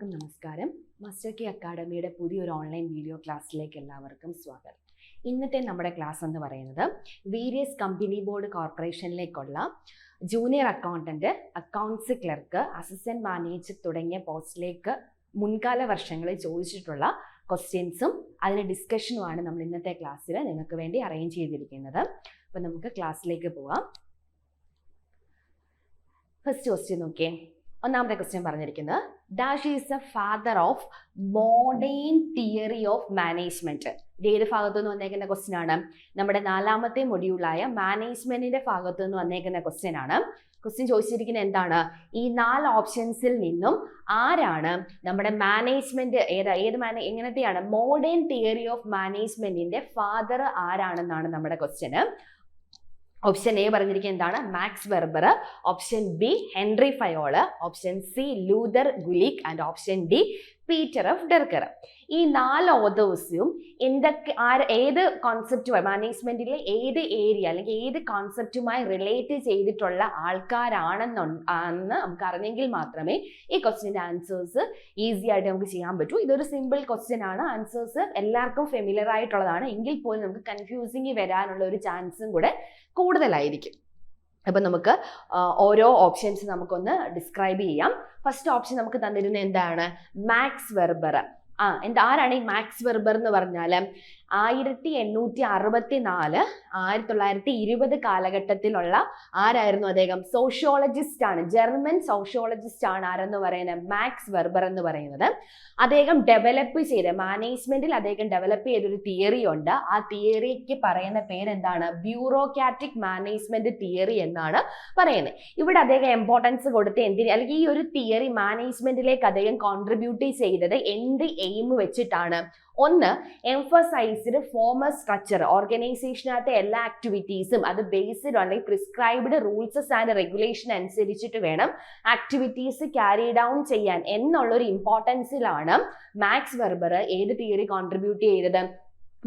എല്ലാവർക്കും നമസ്കാരം. മാസ്റ്റർ കി അക്കാഡമിയുടെ പുതിയൊരു ഓൺലൈൻ വീഡിയോ ക്ലാസ്സിലേക്ക് എല്ലാവർക്കും സ്വാഗതം. ഇന്നത്തെ നമ്മുടെ ക്ലാസ് എന്ന് പറയുന്നത് വേരിയസ് കമ്പനി ബോർഡ് കോർപ്പറേഷനിലേക്കുള്ള junior accountant, accounts clerk, assistant manager തുടങ്ങിയ പോസ്റ്റിലേക്ക് മുൻകാല വർഷങ്ങളിൽ ചോദിച്ചിട്ടുള്ള ക്വസ്റ്റ്യൻസും അതിൻ്റെ ഡിസ്കഷനുമാണ് നമ്മൾ ഇന്നത്തെ ക്ലാസ്സിൽ നിങ്ങൾക്ക് വേണ്ടി അറേഞ്ച് ചെയ്തിരിക്കുന്നത്. അപ്പം നമുക്ക് ക്ലാസ്സിലേക്ക് പോവാം. ഫസ്റ്റ് ക്വസ്റ്റ്യൻ നോക്കിയേ. ഒന്നാമത്തെ ക്വസ്റ്റ്യൻ പറഞ്ഞിരിക്കുന്നത് dash is the father of modern theory of management. ഇത് ഏത് ഭാഗത്തു നിന്ന് വന്നേക്കുന്ന ക്വസ്റ്റ്യൻ ആണ്? നമ്മുടെ 4ാമത്തെ മൊഡ്യൂളായ മാനേജ്മെന്റിന്റെ ഭാഗത്തു നിന്ന് വന്നേക്കുന്ന ക്വസ്റ്റ്യൻ ആണ്. ക്വസ്റ്റ്യൻ ചോദിച്ചിരിക്കുന്നത് എന്താണ്? ഈ 4 ഓപ്ഷൻസിൽ നിന്നും ആരാണ് നമ്മുടെ മാനേജ്മെന്റ് എങ്ങനത്തെയാണ് മോഡേൺ തിയറി ഓഫ് മാനേജ്മെന്റിന്റെ ഫാദർ ആരാണെന്നാണ് നമ്മുടെ ക്വസ്റ്റ്യന്. ഓപ്ഷൻ എ പറഞ്ഞിരിക്കുന്നത് എന്താണ്? Max Weber. Option B Henri Fayol. Option C Luther Gulick and option D Peter of Drucker. ഈ 4 ഓതേഴ്സും ഏത് കോൺസെപ്റ്റുമായി മാനേജ്മെന്റിലെ ഏത് ഏരിയ അല്ലെങ്കിൽ ഏത് കോൺസെപ്റ്റുമായി റിലേറ്റ് ചെയ്തിട്ടുള്ള ആൾക്കാരാണെന്ന് നമുക്ക് അറിഞ്ഞെങ്കിൽ മാത്രമേ ഈ ക്വസ്റ്റ്യൻ്റെ ആൻസേഴ്സ് ഈസി ആയിട്ട് നമുക്ക് ചെയ്യാൻ പറ്റൂ. ഇതൊരു സിമ്പിൾ ക്വസ്റ്റ്യൻ ആണ്. ആൻസേഴ്സ് എല്ലാവർക്കും ഫെമിലിയർ ആയിട്ടുള്ളതാണ്. എങ്കിൽ പോലും നമുക്ക് കൺഫ്യൂസിങ് വരാനുള്ള ഒരു ചാൻസും കൂടെ കൂടുതലായിരിക്കും. അപ്പം നമുക്ക് ഓരോ ഓപ്ഷൻസ് നമുക്കൊന്ന് ഡിസ്ക്രൈബ് ചെയ്യാം. ഫസ്റ്റ് ഓപ്ഷൻ നമുക്ക് തന്നിരുന്നത് എന്താണ്? മാക്സ് വെർബർ. ആരാണ് ഈ മാക്സ് വെർബർ എന്ന് പറഞ്ഞാൽ 1864 1920 കാലഘട്ടത്തിലുള്ള ആരായിരുന്നു അദ്ദേഹം? സോഷ്യോളജിസ്റ്റ് ആണ്. ജർമ്മൻ സോഷ്യോളജിസ്റ്റ് ആണ് ആരെന്ന് പറയുന്നത്? മാക്സ് വെർബർ എന്ന് പറയുന്നത്. അദ്ദേഹം ഡെവലപ്പ് ചെയ്ത മാനേജ്മെന്റിൽ അദ്ദേഹം ഡെവലപ്പ് ചെയ്തൊരു തിയറി ഉണ്ട്. ആ തിയറിക്ക് പറയുന്ന പേരെന്താണ്? ബ്യൂറോക്രാറ്റിക് മാനേജ്മെന്റ് തിയറി എന്നാണ് പറയുന്നത്. ഇവിടെ അദ്ദേഹം ഇമ്പോർട്ടൻസ് കൊടുത്ത് അല്ലെങ്കിൽ ഈ ഒരു തിയറി മാനേജ്മെന്റിലേക്ക് അദ്ദേഹം കോൺട്രിബ്യൂട്ട് ചെയ്തത് എന്ത് എയിം വെച്ചിട്ടാണ്? ഒന്ന്, എംഫസൈസ്ഡ് ഫോമൽ സ്ട്രക്ചർ. ഓർഗനൈസേഷനകത്തെ എല്ലാ ആക്ടിവിറ്റീസും അത് ബേസ്ഡ് അല്ലെങ്കിൽ പ്രിസ്ക്രൈബ്ഡ് റൂൾസസ് ആൻഡ് റെഗുലേഷൻ അനുസരിച്ചിട്ട് വേണം ആക്ടിവിറ്റീസ് ക്യാരി ഡൗൺ ചെയ്യാൻ എന്നുള്ളൊരു ഇമ്പോർട്ടൻസിലാണ് മാക്സ് വെർബർ ഏത് തിയറി കോൺട്രിബ്യൂട്ട് ചെയ്തത്?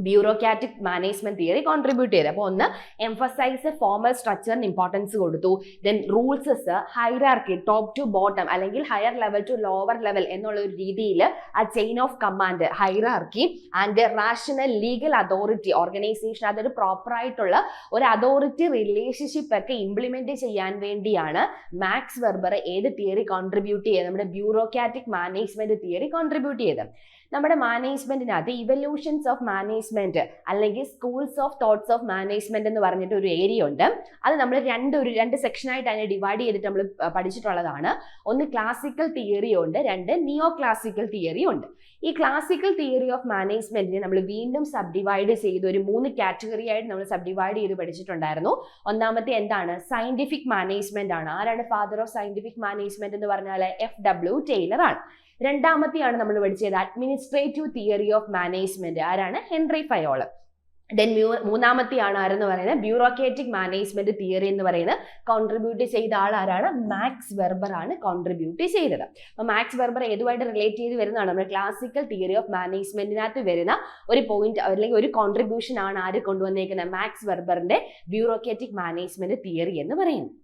ബ്യൂറോക്രാറ്റിക് മാനേജ്മെന്റ് തിയറി കോൺട്രിബ്യൂട്ട് ചെയ്ത്. അപ്പോൾ ഒന്ന്, എംഫസൈസ് ഫോമൽ സ്ട്രക്ചറിന് ഇമ്പോർട്ടൻസ് കൊടുത്തു. Then rules, hierarchy, top to bottom അല്ലെങ്കിൽ higher level to lower level എന്നുള്ള ഒരു രീതിയിൽ ആ chain of command, hierarchy and rational legal authority, organisation അതൊരു പ്രോപ്പർ ആയിട്ടുള്ള ഒരു അതോറിറ്റി റിലേഷൻഷിപ്പ് ഒക്കെ ഇംപ്ലിമെന്റ് ചെയ്യാൻ വേണ്ടിയാണ് മാക്സ് വെർബർ ഏത് തിയറി കോൺട്രിബ്യൂട്ട് ചെയ്തത്? നമ്മുടെ ബ്യൂറോക്രാറ്റിക് മാനേജ്മെന്റ് തിയറി കോൺട്രിബ്യൂട്ട് ചെയ്തത്. നമ്മുടെ മാനേജ്മെന്റിനകത്ത് ഇവല്യൂഷൻസ് ഓഫ് മാനേജ്മെന്റ് അല്ലെങ്കിൽ schools of thoughts of management എന്ന് പറഞ്ഞിട്ട് ഒരു ഏരിയ ഉണ്ട്. അത് നമ്മൾ രണ്ട് സെക്ഷനായിട്ട് അതിനെ ഡിവൈഡ് ചെയ്തിട്ട് നമ്മൾ പഠിച്ചിട്ടുള്ളതാണ്. ഒന്ന് ക്ലാസിക്കൽ തിയറി ഉണ്ട്, 2 നിയോ ക്ലാസിക്കൽ തിയറി ഉണ്ട്. ഈ ക്ലാസിക്കൽ തിയറി ഓഫ് മാനേജ്മെന്റിനെ നമ്മൾ വീണ്ടും സബ് ഡിവൈഡ് ചെയ്ത് ഒരു 3 കാറ്റഗറി ആയിട്ട് നമ്മൾ സബ് ഡിവൈഡ് ചെയ്ത് പഠിച്ചിട്ടുണ്ടായിരുന്നു. ഒന്നാമത്തെ എന്താണ്? സയന്റിഫിക് മാനേജ്മെന്റ് ആണ്. ആരാണ് ഫാദർ ഓഫ് സയന്റിഫിക് മാനേജ്മെന്റ് എന്ന് പറഞ്ഞാൽ? FW ടൈലർ ആണ്. രണ്ടാമത്തെയാണ് നമ്മൾ പഠിച്ചത് അഡ്മിനിസ്ട്രേറ്റീവ് തിയറി ഓഫ് മാനേജ്മെന്റ്. ആരാണ്? Henry Fayol. ദെൻ മൂന്നാമത്തെയാണ് ആരെന്ന് പറയുന്നത്? ബ്യൂറോക്രാറ്റിക് മാനേജ്മെന്റ് തിയറി എന്ന് പറയുന്നത് കോൺട്രിബ്യൂട്ട് ചെയ്ത ആൾ ആരാണ്? മാക്സ് വെർബർ ആണ് കോൺട്രിബ്യൂട്ട് ചെയ്തത്. അപ്പൊ മാക്സ് വെർബർ ഏതുമായിട്ട് റിലേറ്റ് ചെയ്ത് വരുന്നതാണ്? നമ്മുടെ ക്ലാസിക്കൽ തിയറി ഓഫ് മാനേജ്മെന്റിനകത്ത് വരുന്ന ഒരു പോയിന്റ് അല്ലെങ്കിൽ ഒരു കോൺട്രിബ്യൂഷൻ ആണ് ആര് കൊണ്ടുവന്നേക്കുന്നത്? മാക്സ് വെർബറിന്റെ ബ്യൂറോക്രാറ്റിക് മാനേജ്മെന്റ് തിയറി എന്ന് പറയുന്നത്.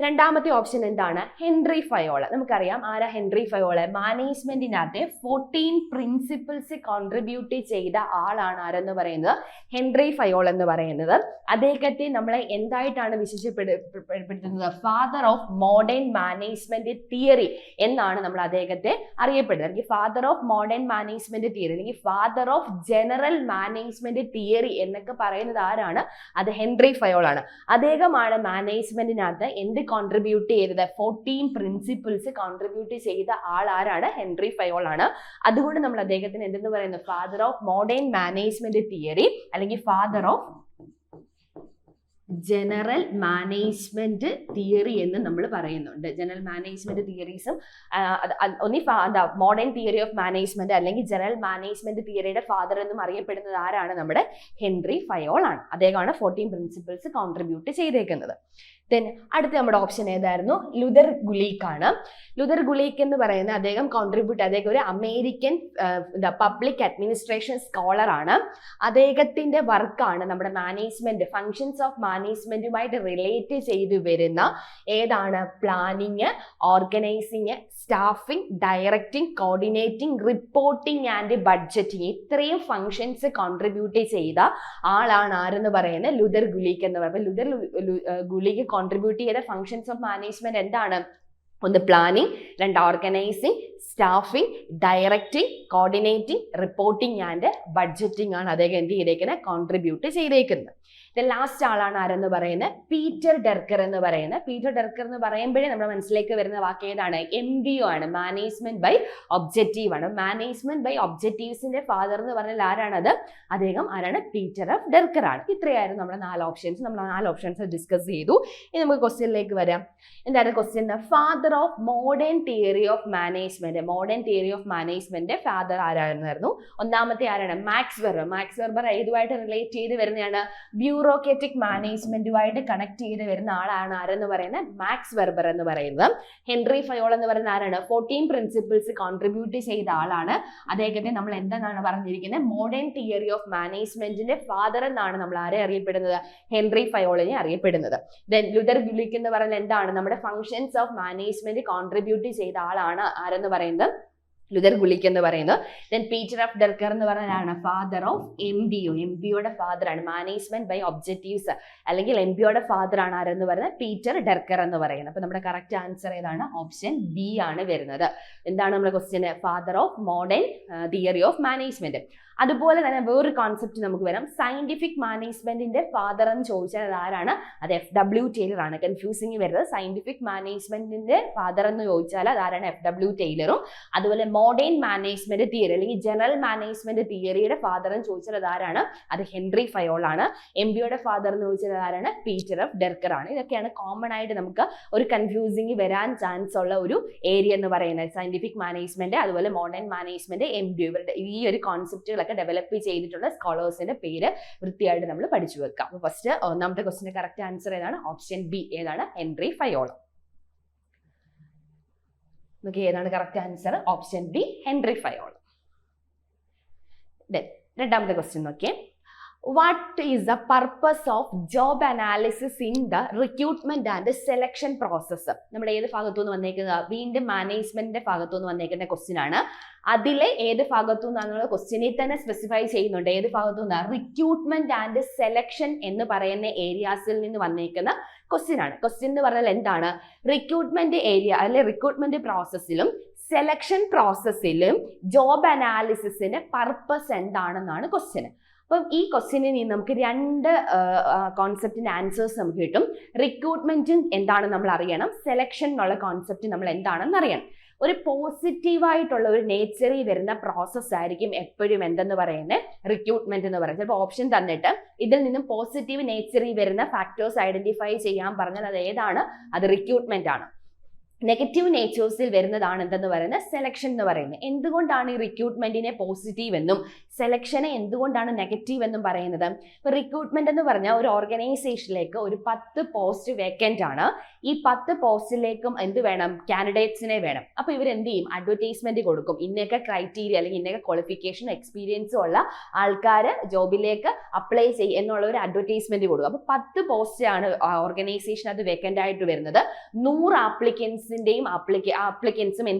രണ്ടാമത്തെ ഓപ്ഷൻ എന്താണ്? Henry Fayol. നമുക്കറിയാം ആരാ ഹെൻറി ഫയോള്? മാനേജ്മെന്റിനകത്തെ 14 പ്രിൻസിപ്പിൾസ് കോൺട്രിബ്യൂട്ട് ചെയ്ത ആളാണ് ആരെന്ന് പറയുന്നത്? ഹെൻറി ഫയോൾ എന്ന് പറയുന്നത്. അദ്ദേഹത്തെ നമ്മളെ എന്തായിട്ടാണ് വിശേഷപ്പെടുത്തുന്നത്? Father of modern management theory എന്നാണ് നമ്മൾ അദ്ദേഹത്തെ അറിയപ്പെടുന്നത്. അല്ലെങ്കിൽ father of modern management theory അല്ലെങ്കിൽ father of general management theory എന്നൊക്കെ പറയുന്നത് ആരാണ്? അത് ഹെൻറി ഫയോൾ ആണ്. അദ്ദേഹമാണ് മാനേജ്മെന്റിനകത്ത് എന്ത് കോൺട്രിബ്യൂട്ട് ചെയ്തത്? 14 പ്രിൻസിപ്പിൾസ് കോൺട്രിബ്യൂട്ട് ചെയ്ത ആൾ ആരാണ്? ഹെൻറി ഫയോൾ ആണ്. അതുകൊണ്ട് നമ്മൾ അദ്ദേഹത്തിന് എന്തെന്ന് പറയുന്നത്? Father of modern management theory അല്ലെങ്കിൽ father of general management theory എന്ന് നമ്മൾ പറയുന്നുണ്ട്. ജനറൽ മാനേജ്മെന്റ് തിയറീസും ഒന്നി മോഡേൺ തിയറി ഓഫ് മാനേജ്മെന്റ് അല്ലെങ്കിൽ ജനറൽ മാനേജ്മെന്റ് തിയറിയുടെ ഫാദർ എന്നും അറിയപ്പെടുന്നത് ആരാണ്? നമ്മുടെ ഹെൻറി ഫയോൾ ആണ്. അദ്ദേഹമാണ് 14 പ്രിൻസിപ്പിൾസ് കോൺട്രിബ്യൂട്ട് ചെയ്തേക്കുന്നത്. ദെൻ അടുത്ത നമ്മുടെ ഓപ്ഷൻ ഏതായിരുന്നു? ലുതർ ഗുലീക്ക് ആണ്. ലുതർ ഗുലീക്ക് എന്ന് പറയുന്ന അദ്ദേഹം ഒരു അമേരിക്കൻ പബ്ലിക് അഡ്മിനിസ്ട്രേഷൻ സ്കോളർ ആണ്. അദ്ദേഹത്തിന്റെ വർക്കാണ് നമ്മുടെ മാനേജ്മെന്റ്, ഫങ്ഷൻസ് ഓഫ് മാനേജ്മെന്റുമായിട്ട് റിലേറ്റ് ചെയ്തു വരുന്ന ഏതാണ്? Planning, organising, staffing, directing, coordinating, reporting and budgeting, ഇത്രയും ഫങ്ഷൻസ് കോൺട്രിബ്യൂട്ട് ചെയ്ത ആളാണ് ആരെന്ന് പറയുന്നത്? ലുതർ ഗുലീക്ക് എന്ന് പറയുന്നത്. ലുതർ ഗുലീക്ക് കോൺട്രിബ്യൂട്ട് ചെയ്ത ഫങ്ഷൻസ് ഓഫ് മാനേജ്മെന്റ് എന്താണ്? ഒന്ന് പ്ലാനിങ്, രണ്ട് organising, staffing, directing, coordinating, reporting and budgeting ആണ് അദ്ദേഹം എന്ത് ചെയ്തേക്കുന്നത്? കോൺട്രിബ്യൂട്ട് ചെയ്തേക്കുന്നത്. ലാസ്റ്റ് ആളാണ് ആരെന്ന് പറയുന്നത്? പീറ്റർ ഡെർക്കർ എന്ന് പറയുന്നത്. പീറ്റർ ഡെർക്കർ എന്ന് പറയുമ്പോഴേ നമ്മുടെ മനസ്സിലേക്ക് വരുന്ന വാക്ക് ഏതാണ്? MBO ആണ്, മാനേജ്മെന്റ് ബൈ ഒബ്ജക്റ്റീവ് ആണ്. മാനേജ്മെന്റ് ബൈ ഒബ്ജക്റ്റീവ്സിന്റെ ഫാദർ എന്ന് പറഞ്ഞാൽ ആരാണത്? അദ്ദേഹം ആരാണ്? പീറ്റർ ഓഫ് ഡെർക്കർ ആണ്. ഇത്രയായിരുന്നു നമ്മുടെ 4 ഓപ്ഷൻസ്. നമ്മൾ 4 ഓപ്ഷൻസ് ഡിസ്കസ് ചെയ്തു. ഇനി നമുക്ക് ക്വസ്റ്റ്യനിലേക്ക് വരാം. എന്താണ് question? Father of modern theory of management. Modern theory of management father ആരായിരുന്നു? ഒന്നാമത്തെ ആരാണ്? മാക്സ് വെർബർ. മാക്സ് വെർബർ ഏതുമായിട്ട് റിലേറ്റ് ചെയ്ത് വരുന്നതാണ്? ബ്യൂറോക്രാറ്റിക് മാനേജ്മെന്റുമായിട്ട് കണക്ട് ചെയ്ത് വരുന്ന ആളാണ് ആരെന്ന് പറയുന്നത്? മാക്സ് വെർബർ എന്ന് പറയുന്നത്. ഹെൻറി ഫയോൾ എന്ന് പറയുന്ന ആരാണ്? 14 പ്രിൻസിപ്പിൾസ് കോൺട്രിബ്യൂട്ട് ചെയ്ത ആളാണ്. അദ്ദേഹത്തെ നമ്മൾ എന്താണ് പറഞ്ഞിരിക്കുന്നത്? മോഡേൺ തിയറി ഓഫ് മാനേജ്മെന്റിന്റെ ഫാദർ എന്നാണ് നമ്മൾ ആരെ അറിയപ്പെടുന്നത്? ഹെൻറി ഫയോളിനെ അറിയപ്പെടുന്നത്. ദെൻ ലുതർ ഗുലിക്ക് എന്ന് പറയുന്നത് എന്താണ്? നമ്മുടെ ഫങ്ഷൻസ് ഓഫ് മാനേജ്മെന്റ് കോൺട്രിബ്യൂട്ട് ചെയ്ത ആളാണ് ആരെന്ന് പറയുന്നത്? ലുതർ ഗുലിക്ക് എന്ന് പറയുന്നത്. ദെൻ പീറ്റർ ഓഫ് ഡെർക്കർ എന്ന് പറയുന്നതാണ് ഫാദർ ഓഫ് MBO. MBOയുടെ ഫാദർ ആണ്, മാനേജ്മെന്റ് ബൈ ഒബ്ജക്റ്റീവ്സ്, അല്ലെങ്കിൽ MBOയുടെ ഫാദർ ആണ് ആരെന്ന് പറയുന്നത്? പീറ്റർ ഡെർക്കർ എന്ന് പറയുന്നത്. അപ്പൊ നമ്മുടെ കറക്റ്റ് ആൻസർ ഏതാണ്? ഓപ്ഷൻ ബി ആണ് വരുന്നത്. എന്താണ് നമ്മുടെ question? Father of modern theory of management. അതുപോലെ തന്നെ വേറൊരു കോൺസെപ്റ്റ് നമുക്ക് വരാം. സയന്റിഫിക് മാനേജ്മെന്റിന്റെ ഫാദർ എന്ന് ചോദിച്ചാൽ അത് ആരാണ്? അത് FW ടൈലർ ആണ്. കൺഫ്യൂസിങ് വരുന്നത്. സയന്റിഫിക് മാനേജ്മെന്റിന്റെ ഫാദർ എന്ന് ചോദിച്ചാൽ അത് ആരാണ്? FW ടൈലറും. അതുപോലെ മോഡേൺ മാനേജ്മെന്റ് തിയറി അല്ലെങ്കിൽ ജനറൽ മാനേജ്മെന്റ് തിയറിയുടെ ഫാദർ എന്ന് ചോദിച്ചാൽ അത് ആരാണ്? അത് ഹെൻറി ഫയോൾ ആണ്. MBOയുടെ ഫാദർ എന്ന് ചോദിച്ചാൽ ആരാണ്? പീറ്റർ ഓഫ് ഡെർക്കർ ആണ്. ഇതൊക്കെയാണ് കോമൺ ആയിട്ട് നമുക്ക് ഒരു കൺഫ്യൂസിങ് വരാൻ ചാൻസ് ഉള്ള ഒരു ഏരിയ എന്ന് പറയുന്നത്. സയന്റിഫിക് മാനേജ്മെന്റ്, അതുപോലെ മോഡേൺ മാനേജ്മെന്റ്, MBO, ഇവരുടെ ഈ ഒരു കോൺസെപ്റ്റുകൾ ഡെവലപ്പ് ചെയ്തിട്ടുള്ള സ്കോളേഴ്സിന്റെ പേര് വൃത്തിയായിട്ട് നമ്മൾ പഠിച്ചു വെക്കാം. അപ്പൊ ഫസ്റ്റ് ഒന്നാമത്തെ ക്വസ്റ്റിന്റെ കറക്റ്റ് ആൻസർ ഏതാണ്? Option B. ഏതാണ്? Henri Fayol. നമുക്ക് ഏതാണ് correct answer? Option B, Henri Fayol. രണ്ടാമത്തെ ക്വസ്റ്റ്യൻ നോക്കിയേ. What is the purpose of job analysis in the recruitment and selection process? നമ്മുടെ ഏത് ഭാഗത്തു നിന്ന് വന്നേക്കുന്നത്? വീണ്ടും മാനേജ്മെന്റിന്റെ ഭാഗത്തു നിന്ന് വന്നേക്കുന്ന ക്വസ്റ്റ്യൻ ആണ്. അതിലെ ഏത് ഭാഗത്തു നിന്നുള്ള ക്വസ്റ്റ്യനിൽ തന്നെ സ്പെസിഫൈ ചെയ്യുന്നുണ്ട്. ഏത് ഭാഗത്തു നിന്നാണ്? റിക്രൂട്ട്മെന്റ് ആൻഡ് സെലക്ഷൻ എന്ന് പറയുന്ന ഏരിയാസിൽ നിന്ന് വന്നേക്കുന്ന ക്വസ്റ്റ്യൻ ആണ്. ക്വസ്റ്റ്യൻ എന്ന് പറഞ്ഞാൽ എന്താണ്? റിക്രൂട്ട്മെന്റ് ഏരിയ അല്ലെ റിക്രൂട്ട്മെന്റ് പ്രോസസ്സിലും സെലക്ഷൻ പ്രോസസ്സിലും ജോബ് അനാലിസിസിന്റെ പർപ്പസ് എന്താണെന്നാണ് ക്വസ്റ്റ്യൻ. അപ്പം ഈ ക്വസ്റ്റ്യനിൽ നിന്ന് നമുക്ക് 2 കോൺസെപ്റ്റിന്റെ ആൻസേഴ്സ് നമുക്ക് കിട്ടും. റിക്രൂട്ട്മെന്റും എന്താണ് നമ്മൾ അറിയണം, സെലക്ഷൻ എന്നുള്ള കോൺസെപ്റ്റ് നമ്മൾ എന്താണെന്ന് അറിയണം. ഒരു പോസിറ്റീവായിട്ടുള്ള ഒരു നേച്ചറിൽ വരുന്ന പ്രോസസ് ആയിരിക്കും എപ്പോഴും എന്തെന്ന് പറയുന്നത്? റിക്രൂട്ട്മെന്റ് എന്ന് പറയുന്നത്. ചിലപ്പോൾ ഓപ്ഷൻ തന്നിട്ട് ഇതിൽ നിന്നും പോസിറ്റീവ് നേച്ചറിൽ വരുന്ന ഫാക്ടേഴ്സ് ഐഡന്റിഫൈ ചെയ്യാൻ പറഞ്ഞാൽ അത് ഏതാണ്? അത് റിക്രൂട്ട്മെന്റ് ആണ്. നെഗറ്റീവ് നേച്ചേഴ്സിൽ വരുന്നതാണ് എന്തെന്ന് പറയുന്നത്? സെലക്ഷൻ എന്ന് പറയുന്നത്. എന്തുകൊണ്ടാണ് ഈ റിക്രൂട്ട്മെന്റിനെ പോസിറ്റീവ് എന്നും സെലക്ഷനെ എന്തുകൊണ്ടാണ് നെഗറ്റീവ് എന്നും പറയുന്നത്? ഇപ്പൊ റിക്രൂട്ട്മെന്റ് എന്ന് പറഞ്ഞാൽ ഒരു ഓർഗനൈസേഷനിലേക്ക് ഒരു 10 പോസ്റ്റ് വേക്കന്റ് ആണ്. ഈ 10 പോസ്റ്റിലേക്കും എന്ത് വേണം? കാൻഡിഡേറ്റ്സിനെ വേണം. അപ്പൊ ഇവർ എന്ത് ചെയ്യും? അഡ്വർടൈസ്മെന്റ് കൊടുക്കും. ഇന്നൊക്കെ ക്രൈറ്റീരിയ അല്ലെങ്കിൽ ഇന്നൊക്കെ ക്വാളിഫിക്കേഷൻ എക്സ്പീരിയൻസും ഉള്ള ആൾക്കാർ ജോബിലേക്ക് അപ്ലൈ ചെയ്യും എന്നുള്ള ഒരു അഡ്വർടൈസ്മെന്റ് കൊടുക്കും. അപ്പൊ 10 പോസ്റ്റ് ആണ് ഓർഗനൈസേഷൻ അത് വേക്കന്റ് ആയിട്ട് വരുന്നത്. 100 ആപ്ലിക്കൻസും എന്ത്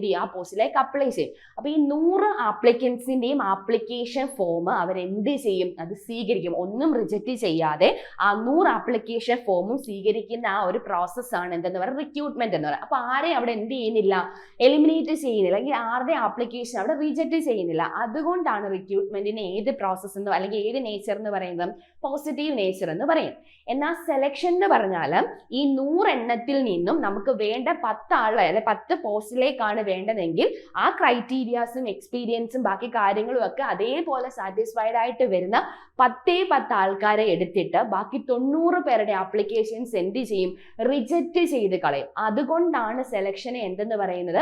ചെയ്യും? ആ പോസ്റ്റിലേക്ക് അപ്ലൈ ചെയ്യും. അപ്പൊ ഈ 100 ആപ്ലിക്കൻസിന്റെയും ആപ്ലിക്കേഷൻ ഫോം അവരെന്ത് ചെയ്യും? അത് സ്വീകരിക്കും. ഒന്നും റിജക്റ്റ് ചെയ്യാതെ ആ 100 ആപ്ലിക്കേഷൻ ഫോമും സ്വീകരിക്കുന്ന ആ ഒരു പ്രോസസ്സാണ് എന്തെന്ന് പറയുന്നത്? റിക്രൂട്ട്മെന്റ് എന്ന് പറയുന്നത്. അപ്പൊ ആരെയും അവിടെ എന്ത് ചെയ്യുന്നില്ല? എലിമിനേറ്റ് ചെയ്യുന്നില്ല, അല്ലെങ്കിൽ ആരുടെ ആപ്ലിക്കേഷൻ അവിടെ റിജക്റ്റ് ചെയ്യുന്നില്ല. അതുകൊണ്ടാണ് റിക്രൂട്ട്മെന്റിന് ഏത് പ്രോസസ് എന്ന് അല്ലെങ്കിൽ ഏത് നേച്ചർ എന്ന് പറയുന്നത്? പോസിറ്റീവ് നേച്ചർ എന്ന് പറയും. എന്നാൽ സെലക്ഷൻ എന്ന് പറഞ്ഞാൽ ഈ 100 എണ്ണത്തിൽ നിന്നും നമുക്ക് വേണ്ട 10 ആളെ അല്ലെ 10 പോസ്റ്റിലേക്കാണ് വേണ്ടതെങ്കിൽ ആ ക്രൈറ്റീരിയാസും എക്സ്പീരിയൻസും ബാക്കി കാര്യങ്ങളും ഒക്കെ അതേപോലെ സാറ്റിസ്ഫൈഡ് ആയിട്ട് വരുന്ന 10 ആൾക്കാരെ എടുത്തിട്ട് ബാക്കി 90 പേരുടെ ആപ്ലിക്കേഷൻസ് എന്ത് ചെയ്യും? റിജക്റ്റ് ചെയ്ത് കളയും. അതുകൊണ്ടാണ് സെലക്ഷനെ എന്തെന്ന് പറയുന്നത്?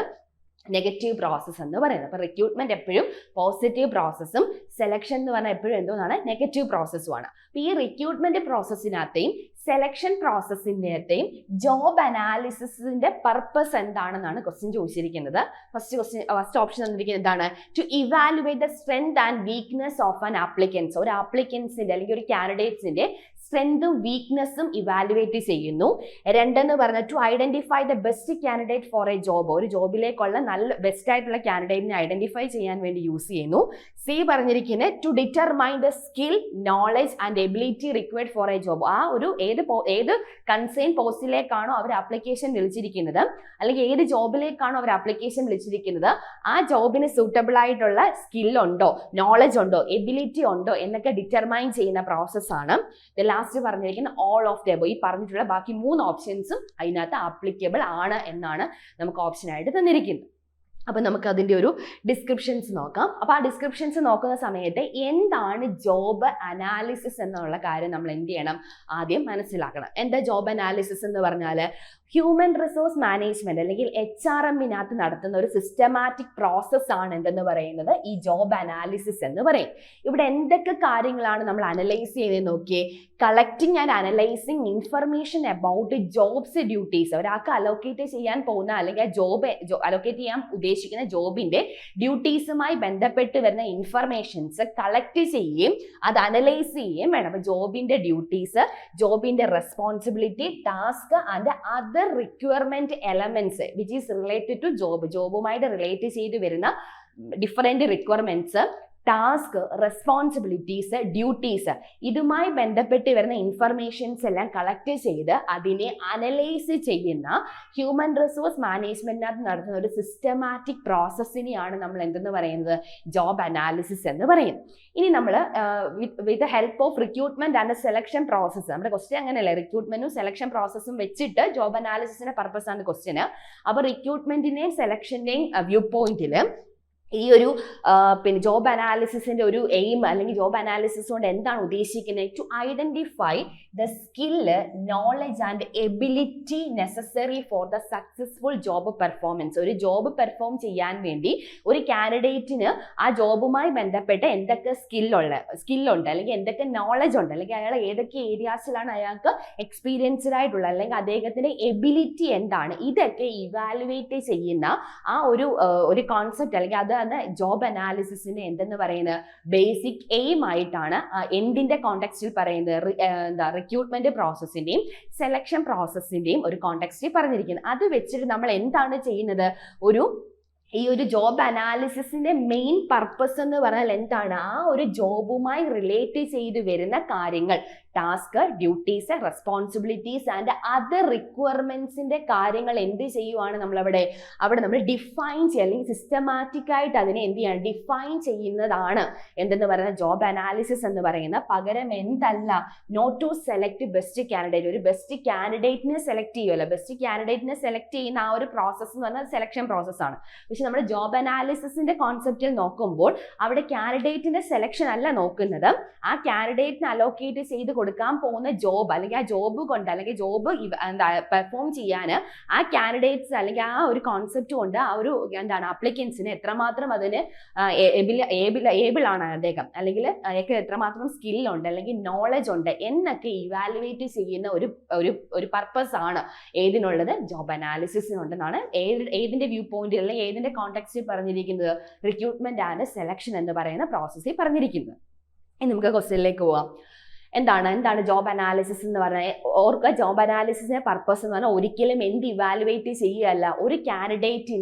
നെഗറ്റീവ് പ്രോസസ്സ് എന്ന് പറയുന്നത്. അപ്പോൾ റിക്രൂട്ട്മെന്റ് എപ്പോഴും പോസിറ്റീവ് പ്രോസസ്സും സെലക്ഷൻ എന്ന് പറഞ്ഞാൽ എപ്പോഴും എന്തോന്നാണ് നെഗറ്റീവ് പ്രോസസ്സുമാണ്. അപ്പോൾ ഈ റിക്രൂട്ട്മെന്റ് പ്രോസസ്സിനകത്തെയും സെലക്ഷൻ പ്രോസസ്സിൻ്റെയും ജോബ് അനാലിസിസിന്റെ പർപ്പസ് എന്താണെന്നാണ് ക്വസ്റ്റ്യൻ ചോദിച്ചിരിക്കുന്നത്. ഫസ്റ്റ് ഓപ്ഷൻ തന്നിരിക്കുന്നത് എന്താണ്? To evaluate the strength and weakness of an applicants. ഒരു ആപ്ലിക്കൻസിന്റെ അല്ലെങ്കിൽ ഒരു കാൻഡിഡേറ്റ്സിന്റെ സ്ട്രെങ്തും വീക്ക്നെസ്സും ഇവാലുവേറ്റ് ചെയ്യുന്നു. രണ്ടെന്ന് പറഞ്ഞാൽ to identify the best candidate for a job. ഒരു ജോബിലേക്കുള്ള നല്ല ബെസ്റ്റ് ആയിട്ടുള്ള കാൻഡിഡേറ്റിനെ ഐഡന്റിഫൈ ചെയ്യാൻ വേണ്ടി യൂസ് ചെയ്യുന്നു. സി പറഞ്ഞിരിക്കുന്നത് to determine the skill, knowledge and ability required for a job. ആ ഒരു ഏത് കൺസേൺ പോസ്റ്റിലേക്കാണോ അവർ ആപ്ലിക്കേഷൻ വിളിച്ചിരിക്കുന്നത്, അല്ലെങ്കിൽ ഏത് ജോബിലേക്കാണോ അവർ ആപ്ലിക്കേഷൻ വിളിച്ചിരിക്കുന്നത്, ആ ജോബിന് സൂട്ടബിൾ ആയിട്ടുള്ള സ്കില്ലുണ്ടോ, നോളജ് ഉണ്ടോ, എബിലിറ്റി ഉണ്ടോ എന്നൊക്കെ ഡിറ്റർമൈൻ ചെയ്യുന്ന പ്രോസസ്സാണ്. ലാസ്റ്റ് പറഞ്ഞിരിക്കുന്ന ഓൾ ഓഫ് ദ എബോവ്. ഈ പറഞ്ഞിട്ടുള്ള ബാക്കി 3 ഓപ്ഷൻസും അതിനകത്ത് ആപ്ലിക്കബിൾ ആണ് എന്നാണ് നമുക്ക് ഓപ്ഷനായിട്ട് തന്നിരിക്കുന്നത്. അപ്പം നമുക്ക് അതിൻ്റെ ഒരു ഡിസ്ക്രിപ്ഷൻസ് നോക്കാം. അപ്പോൾ ആ ഡിസ്ക്രിപ്ഷൻസ് നോക്കുന്ന സമയത്ത് എന്താണ് ജോബ് അനാലിസിസ് എന്നുള്ള കാര്യം നമ്മൾ എന്ത് ചെയ്യണം? ആദ്യം മനസ്സിലാക്കണം. എന്താ ജോബ് അനാലിസിസ് എന്ന് പറഞ്ഞാൽ ഹ്യൂമൻ റിസോഴ്സ് മാനേജ്മെന്റ് അല്ലെങ്കിൽ HRMനകത്ത് നടത്തുന്ന ഒരു സിസ്റ്റമാറ്റിക് പ്രോസസ് ആണ് എന്തെന്ന് പറയുന്നത് ഈ ജോബ് അനാലിസിസ് എന്ന് പറയും. ഇവിടെ എന്തൊക്കെ കാര്യങ്ങളാണ് നമ്മൾ അനലൈസ് ചെയ്ത് നോക്കിയേ? Collecting and analysing information about jobs duties. ഒരാൾക്ക് അലോക്കേറ്റ് ചെയ്യാൻ പോകുന്ന അല്ലെങ്കിൽ ആ ജോബ് അലോക്കേറ്റ് ചെയ്യാൻ ഉദ്ദേശിക്കുന്ന ജോബിന്റെ ഡ്യൂട്ടീസുമായി ബന്ധപ്പെട്ട് വരുന്ന ഇൻഫർമേഷൻസ് കളക്ട് ചെയ്യുകയും അത് അനലൈസ് ചെയ്യുകയും വേണം. അപ്പൊ ജോബിന്റെ ഡ്യൂട്ടീസ്, ജോബിന്റെ responsibility, task and other requirement elements which is related to job. ജോബുമായിട്ട് റിലേറ്റ് ചെയ്ത് വരുന്ന different requirements, task, responsibilities, duties, ഇതുമായി ബന്ധപ്പെട്ട് വരുന്ന ഇൻഫർമേഷൻസ് എല്ലാം കളക്ട് ചെയ്ത് അതിനെ അനലൈസ് ചെയ്യുന്ന ഹ്യൂമൻ റിസോഴ്സ് മാനേജ്മെന്റിനകത്ത് നടത്തുന്ന ഒരു സിസ്റ്റമാറ്റിക് പ്രോസസ്സിനെയാണ് നമ്മൾ എന്തെന്ന് പറയുന്നത്? ജോബ് അനാലിസിസ് എന്ന് പറയും. ഇനി നമ്മൾ with help of recruitment and selection process, നമ്മുടെ ക്വസ്റ്റ്യൻ അങ്ങനെയല്ല, റിക്രൂട്ട്മെന്റും സെലക്ഷൻ പ്രോസസ്സും വെച്ചിട്ട് ജോബ് അനാലിസിസിന്റെ പർപ്പസ് ആണ് ക്വസ്റ്റ്യന്. അപ്പോൾ റിക്രൂട്ട്മെന്റിന്റെയും സെലക്ഷന്റെയും വ്യൂ പോയിന്റിൽ ഈ ഒരു പിന്നെ ജോബ് അനാലിസിസിന്റെ ഒരു എയിം അല്ലെങ്കിൽ ജോബ് അനാലിസിസ് കൊണ്ട് എന്താണ് ഉദ്ദേശിക്കുന്നത്? To identify the skill, knowledge and ability necessary for the successful job performance. ഒരു ജോബ് പെർഫോം ചെയ്യാൻ വേണ്ടി ഒരു കാൻഡിഡേറ്റിന് ആ ജോബുമായി ബന്ധപ്പെട്ട് എന്തൊക്കെ സ്കില്ലുണ്ട് അല്ലെങ്കിൽ എന്തൊക്കെ നോളജ് ഉണ്ട് അല്ലെങ്കിൽ അയാൾ ഏതൊക്കെ ഏരിയാസിലാണ് അയാൾക്ക് എക്സ്പീരിയൻസ്ഡ് ആയിട്ടുള്ളത് അല്ലെങ്കിൽ അദ്ദേഹത്തിന്റെ എബിലിറ്റി എന്താണ്, ഇതൊക്കെ ഇവാലുവേറ്റ് ചെയ്യുന്ന ആ ഒരു കോൺസെപ്റ്റ് അല്ലെങ്കിൽ അത് ജോബ് അനാലിസിസിന്റെ എന്തെന്ന് പറയുന്നത് ബേസിക് എയിം ആയിട്ടാണ് എന്തിന്റെ കോണ്ടെക്സ്റ്റിൽ പറയുന്നത് റിക്രൂട്ട്മെന്റ് പ്രോസസ്സിന്റെയും സെലക്ഷൻ പ്രോസസ്സിന്റെയും ഒരു കോണ്ടെക്സ്റ്റിൽ പറഞ്ഞിരിക്കുന്നത്. അത് വെച്ചിട്ട് നമ്മൾ എന്താണ് ചെയ്യുന്നത്? ഈ ഒരു ജോബ് അനാലിസിസിന്റെ മെയിൻ പർപ്പസ് എന്ന് പറഞ്ഞാൽ എന്താണ്? ആ ഒരു ജോബുമായി റിലേറ്റ് ചെയ്ത് വരുന്ന കാര്യങ്ങൾ, task, duties, responsibilities and other റിക്വയർമെന്റ്സിന്റെ കാര്യങ്ങൾ എന്ത് ചെയ്യുവാണ് നമ്മളവിടെ നമ്മൾ ഡിഫൈൻ ചെയ്യുക അല്ലെങ്കിൽ സിസ്റ്റമാറ്റിക് ആയിട്ട് അതിനെ എന്ത് ചെയ്യണം? ഡിഫൈൻ ചെയ്യുന്നതാണ് എന്തെന്ന് പറയുന്നത് ജോബ് അനാലിസിസ് എന്ന് പറയുന്നത്. പകരം എന്തല്ല, not to select best candidate. ഒരു ബെസ്റ്റ് കാൻഡിഡേറ്റിനെ സെലക്ട് ചെയ്യുമല്ലോ, ബെസ്റ്റ് കാൻഡിഡേറ്റിനെ സെലക്ട് ചെയ്യുന്ന ആ ഒരു പ്രോസസ്സ് എന്ന് പറഞ്ഞാൽ സെലക്ഷൻ പ്രോസസ്സാണ്. പക്ഷെ നമ്മൾ ജോബ് അനാലിസിസിന്റെ കോൺസെപ്റ്റിൽ നോക്കുമ്പോൾ അവിടെ കാൻഡിഡേറ്റിന്റെ സെലക്ഷൻ അല്ല നോക്കുന്നത്, ആ കാൻഡിഡേറ്റിന് അലോക്കേറ്റ് ചെയ്ത് കൊടുക്കാൻ പോകുന്ന ജോബ് അല്ലെങ്കിൽ ആ ജോബ് കൊണ്ട് അല്ലെങ്കിൽ ജോബ് പെർഫോം ചെയ്യാൻ ആ കാൻഡിഡേറ്റ്സ് അല്ലെങ്കിൽ ആ ഒരു കോൺസെപ്റ്റ് കൊണ്ട് ആ ഒരു അപ്ലിക്കൻസിന് എത്രമാത്രം അതിന് ഏബിൾ ആണ് അദ്ദേഹം അല്ലെങ്കിൽ അയാൾക്ക് എത്രമാത്രം സ്കില്ലുണ്ട് അല്ലെങ്കിൽ നോളജ് ഉണ്ട് എന്നൊക്കെ ഇവാലുവേറ്റ് ചെയ്യുന്ന ഒരു പർപ്പസ് ആണ് ഏതിനുള്ളത്? ജോബ് അനാലിസിസിനുണ്ടെന്നാണ് ഏതിന്റെ വ്യൂ പോയിന്റിൽ അല്ലെങ്കിൽ ഏതിന്റെ കോണ്ടെക്സ്റ്റിൽ പറഞ്ഞിരിക്കുന്നത്? റിക്രൂട്ട്മെന്റ് ആൻഡ് സെലക്ഷൻ എന്ന് പറയുന്ന പ്രോസസ്സിൽ പറഞ്ഞിരിക്കുന്നത്. ഇനി നമുക്ക് ക്വസ്റ്റ്യനിലേക്ക് പോവാം. എന്താണ് ജോബ് അനാലിസിസ് എന്ന് പറഞ്ഞാൽ? ഓർക്കുക, ജോബ് അനാലിസിസിന്റെ പർപ്പസ് എന്ന് പറഞ്ഞാൽ ഒരിക്കലും എന്ത് ഇവാലുവേറ്റ് ചെയ്യുകയല്ല, ഒരു കാൻഡിഡേറ്റ്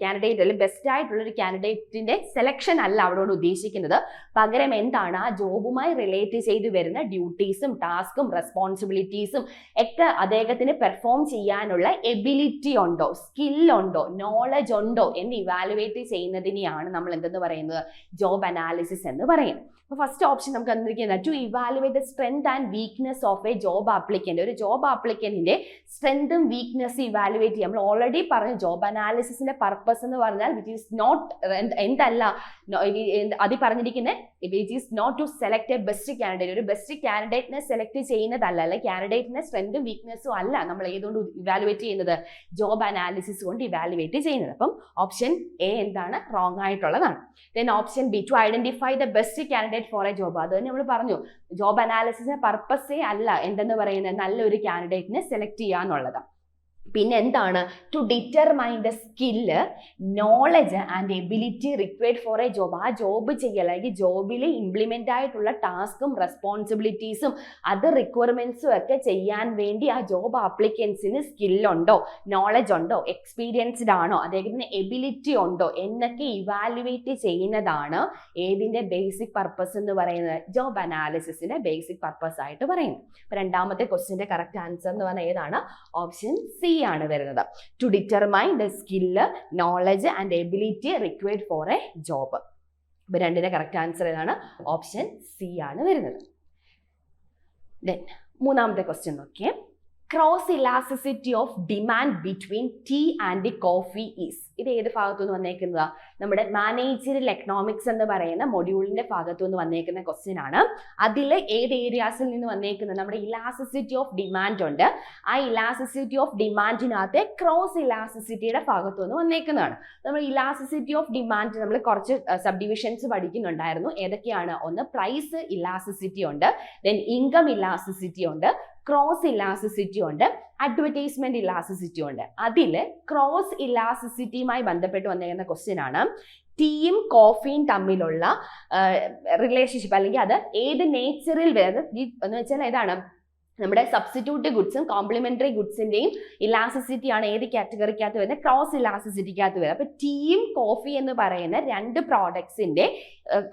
അല്ലെങ്കിൽ ബെസ്റ്റ് ആയിട്ടുള്ള ഒരു കാൻഡിഡേറ്റിന്റെ സെലക്ഷൻ അല്ല അവിടെ ഉദ്ദേശിക്കുന്നത്. പകരം എന്താണ്? ആ ജോബുമായി റിലേറ്റ് ചെയ്ത് വരുന്ന ഡ്യൂട്ടീസും ടാസ്കും റെസ്പോൺസിബിലിറ്റീസും ഒക്കെ അദ്ദേഹത്തിന് പെർഫോം ചെയ്യാനുള്ള എബിലിറ്റി ഉണ്ടോ, സ്കില്ലുണ്ടോ, നോളജ് ഉണ്ടോ എന്ന് ഇവാലുവേറ്റ് ചെയ്യുന്നതിനെയാണ് നമ്മൾ എന്തെന്ന് പറയുന്നത്? ജോബ് അനാലിസിസ് എന്ന് പറയുന്നത്. അപ്പോൾ ഫസ്റ്റ് ഓപ്ഷൻ നമുക്ക് തന്നിരിക്കുന്നത് to evaluate the strength and weakness of a job applicant. ഒരു ജോബ് ആപ്ലിക്കന്റിന്റെ സ്ട്രെങ്തും വീക്ക്നെസ് ഇവാലുവേറ്റ് ചെയ്യാം. നമ്മൾ ഓൾറെഡി പറഞ്ഞു ജോബ് അനാലിസിസിന്റെ പർപ്പസ് എന്ന് പറഞ്ഞാൽ വിച്ച് ഈസ് നോട്ട് എന്തല്ല അതിൽ പറഞ്ഞിരിക്കുന്നത് which is not to select a best candidate. ഒരു ബെസ്റ്റ് കാൻഡിഡേറ്റിനെ സെലക്ട് ചെയ്യുന്നതല്ല, അല്ലെ കാൻഡിഡേറ്റിന്റെ സ്ട്രെങ്തും വീക്ക്നെസ്സും അല്ല നമ്മൾ ഏതുകൊണ്ട് ഇവാലുവേറ്റ് ചെയ്യുന്നത്, ജോബ് അനാലിസിസ് കൊണ്ട് ഇവാലുവേറ്റ് ചെയ്യുന്നത്. അപ്പം ഓപ്ഷൻ എ എന്താണ്, റോങ് ആയിട്ടുള്ളതാണ്. Then option B, to identify the best candidate for a job. അത് തന്നെ നമ്മൾ പറഞ്ഞു ജോബ് അനാലിസിസിന്റെ പർപ്പസേ അല്ല എന്തെന്ന് പറയുന്നത് നല്ലൊരു കാൻഡിഡേറ്റിനെ സെലക്ട് ചെയ്യുക എന്നുള്ളത്. പിന്നെ എന്താണ്, to determine the skill, knowledge and ability required for a job. ആ ജോബ് ചെയ്യൽ അല്ലെങ്കിൽ ജോബിൽ ഇംപ്ലിമെന്റ് ആയിട്ടുള്ള ടാസ്കും റെസ്പോൺസിബിലിറ്റീസും അത് റിക്വയർമെന്റ്സും ഒക്കെ ചെയ്യാൻ വേണ്ടി ആ ജോബ് ആപ്ലിക്കൻസിന് സ്കില്ലുണ്ടോ, നോളജ് ഉണ്ടോ, എക്സ്പീരിയൻസ്ഡ് ആണോ, അദ്ദേഹത്തിന് എബിലിറ്റി ഉണ്ടോ എന്നൊക്കെ ഇവാലുവേറ്റ് ചെയ്യുന്നതാണ് ഏതിന്റെ ബേസിക് പർപ്പസ് എന്ന് പറയുന്നത്, ജോബ് അനാലിസിസിന്റെ ബേസിക് പർപ്പസ് ആയിട്ട് പറയുന്നത്. അപ്പൊ രണ്ടാമത്തെ ക്വസ്റ്റിന്റെ കറക്റ്റ് ആൻസർ എന്ന് പറഞ്ഞാൽ ഏതാണ്, ഓപ്ഷൻ സി ആണ് വരുന്നത്. To determine the skill, knowledge and ability required for a job. ഇപ്പൊ രണ്ടിന്റെ കറക്റ്റ് ആൻസർ ഏതാണ്, ഓപ്ഷൻ സി ആണ് വരുന്നത്. ദെൻ മൂന്നാമത്തെ ക്വസ്റ്റ്യൻ നോക്കിയേ, cross elasticity of demand between tea and coffee is. ഇത് ഏത് ഭാഗത്തു നിന്ന് വന്നേക്കുന്നതാ, നമ്മുടെ മാനേജറിയൽ എക്കണോമിക്സ് എന്ന് പറയുന്ന മൊഡ്യൂളിന്റെ ഭാഗത്തു നിന്ന് വന്നേക്കുന്ന ക്വസ്റ്റ്യൻ ആണ്. അതിൽ ഏത് ഏരിയാസിൽ നിന്ന് വന്നേക്കുന്നത്, നമ്മുടെ ഇലാസ്റ്റിസിറ്റി ഓഫ് ഡിമാൻഡ് ഉണ്ട്, ആ ഇലാസ്റ്റിസിറ്റി ഓഫ് ഡിമാൻഡിനകത്തെ ക്രോസ് ഇലാസ്റ്റിസിറ്റിയുടെ ഭാഗത്തു നിന്ന് വന്നേക്കുന്നതാണ്. നമ്മൾ ഇലാസ്റ്റിസിറ്റി ഓഫ് ഡിമാൻഡ് നമ്മൾ കുറച്ച് സബ് ഡിവിഷൻസ് പഠിക്കുന്നുണ്ടായിരുന്നു. ഏതൊക്കെയാണ്, ഒന്ന് പ്രൈസ് ഇലാസ്റ്റിസിറ്റി ഉണ്ട്, ദെൻ ഇൻകം ഇലാസ്റ്റിസിറ്റി ഉണ്ട്, ക്രോസ് ഇലാസ്റ്റിസിറ്റി ഉണ്ട്, അഡ്വർടൈസ്മെന്റ് ഇലാസ്റ്റിസിറ്റി ഉണ്ട്. അതിൽ ക്രോസ് ഇലാസ്റ്റിസിറ്റിയുമായി ബന്ധപ്പെട്ട് വന്നിരിക്കുന്ന ക്വസ്റ്റ്യൻ ആണ്, ടീയും കോഫിയും തമ്മിലുള്ള റിലേഷൻഷിപ്പ് അല്ലെങ്കിൽ അത് ഏത് നേച്ചറിൽ വരുന്നത് എന്ന് വെച്ചാൽ ഏതാണ്, നമ്മുടെ സബ്സ്റ്റിറ്റ്യൂട്ട് ഗുഡ്സും കോംപ്ലിമെന്ററി ഗുഡ്സിന്റെയും ഇലാസ്റ്റിസിറ്റി ആണ് ഏത് കാറ്റഗറിക്കകത്ത് വരുന്നത്, ക്രോസ് ഇലാസ്റ്റിസിറ്റിക്കകത്ത് വരുന്നത്. അപ്പൊ ടീയും കോഫി എന്ന് പറയുന്ന രണ്ട് പ്രോഡക്ട്സിന്റെ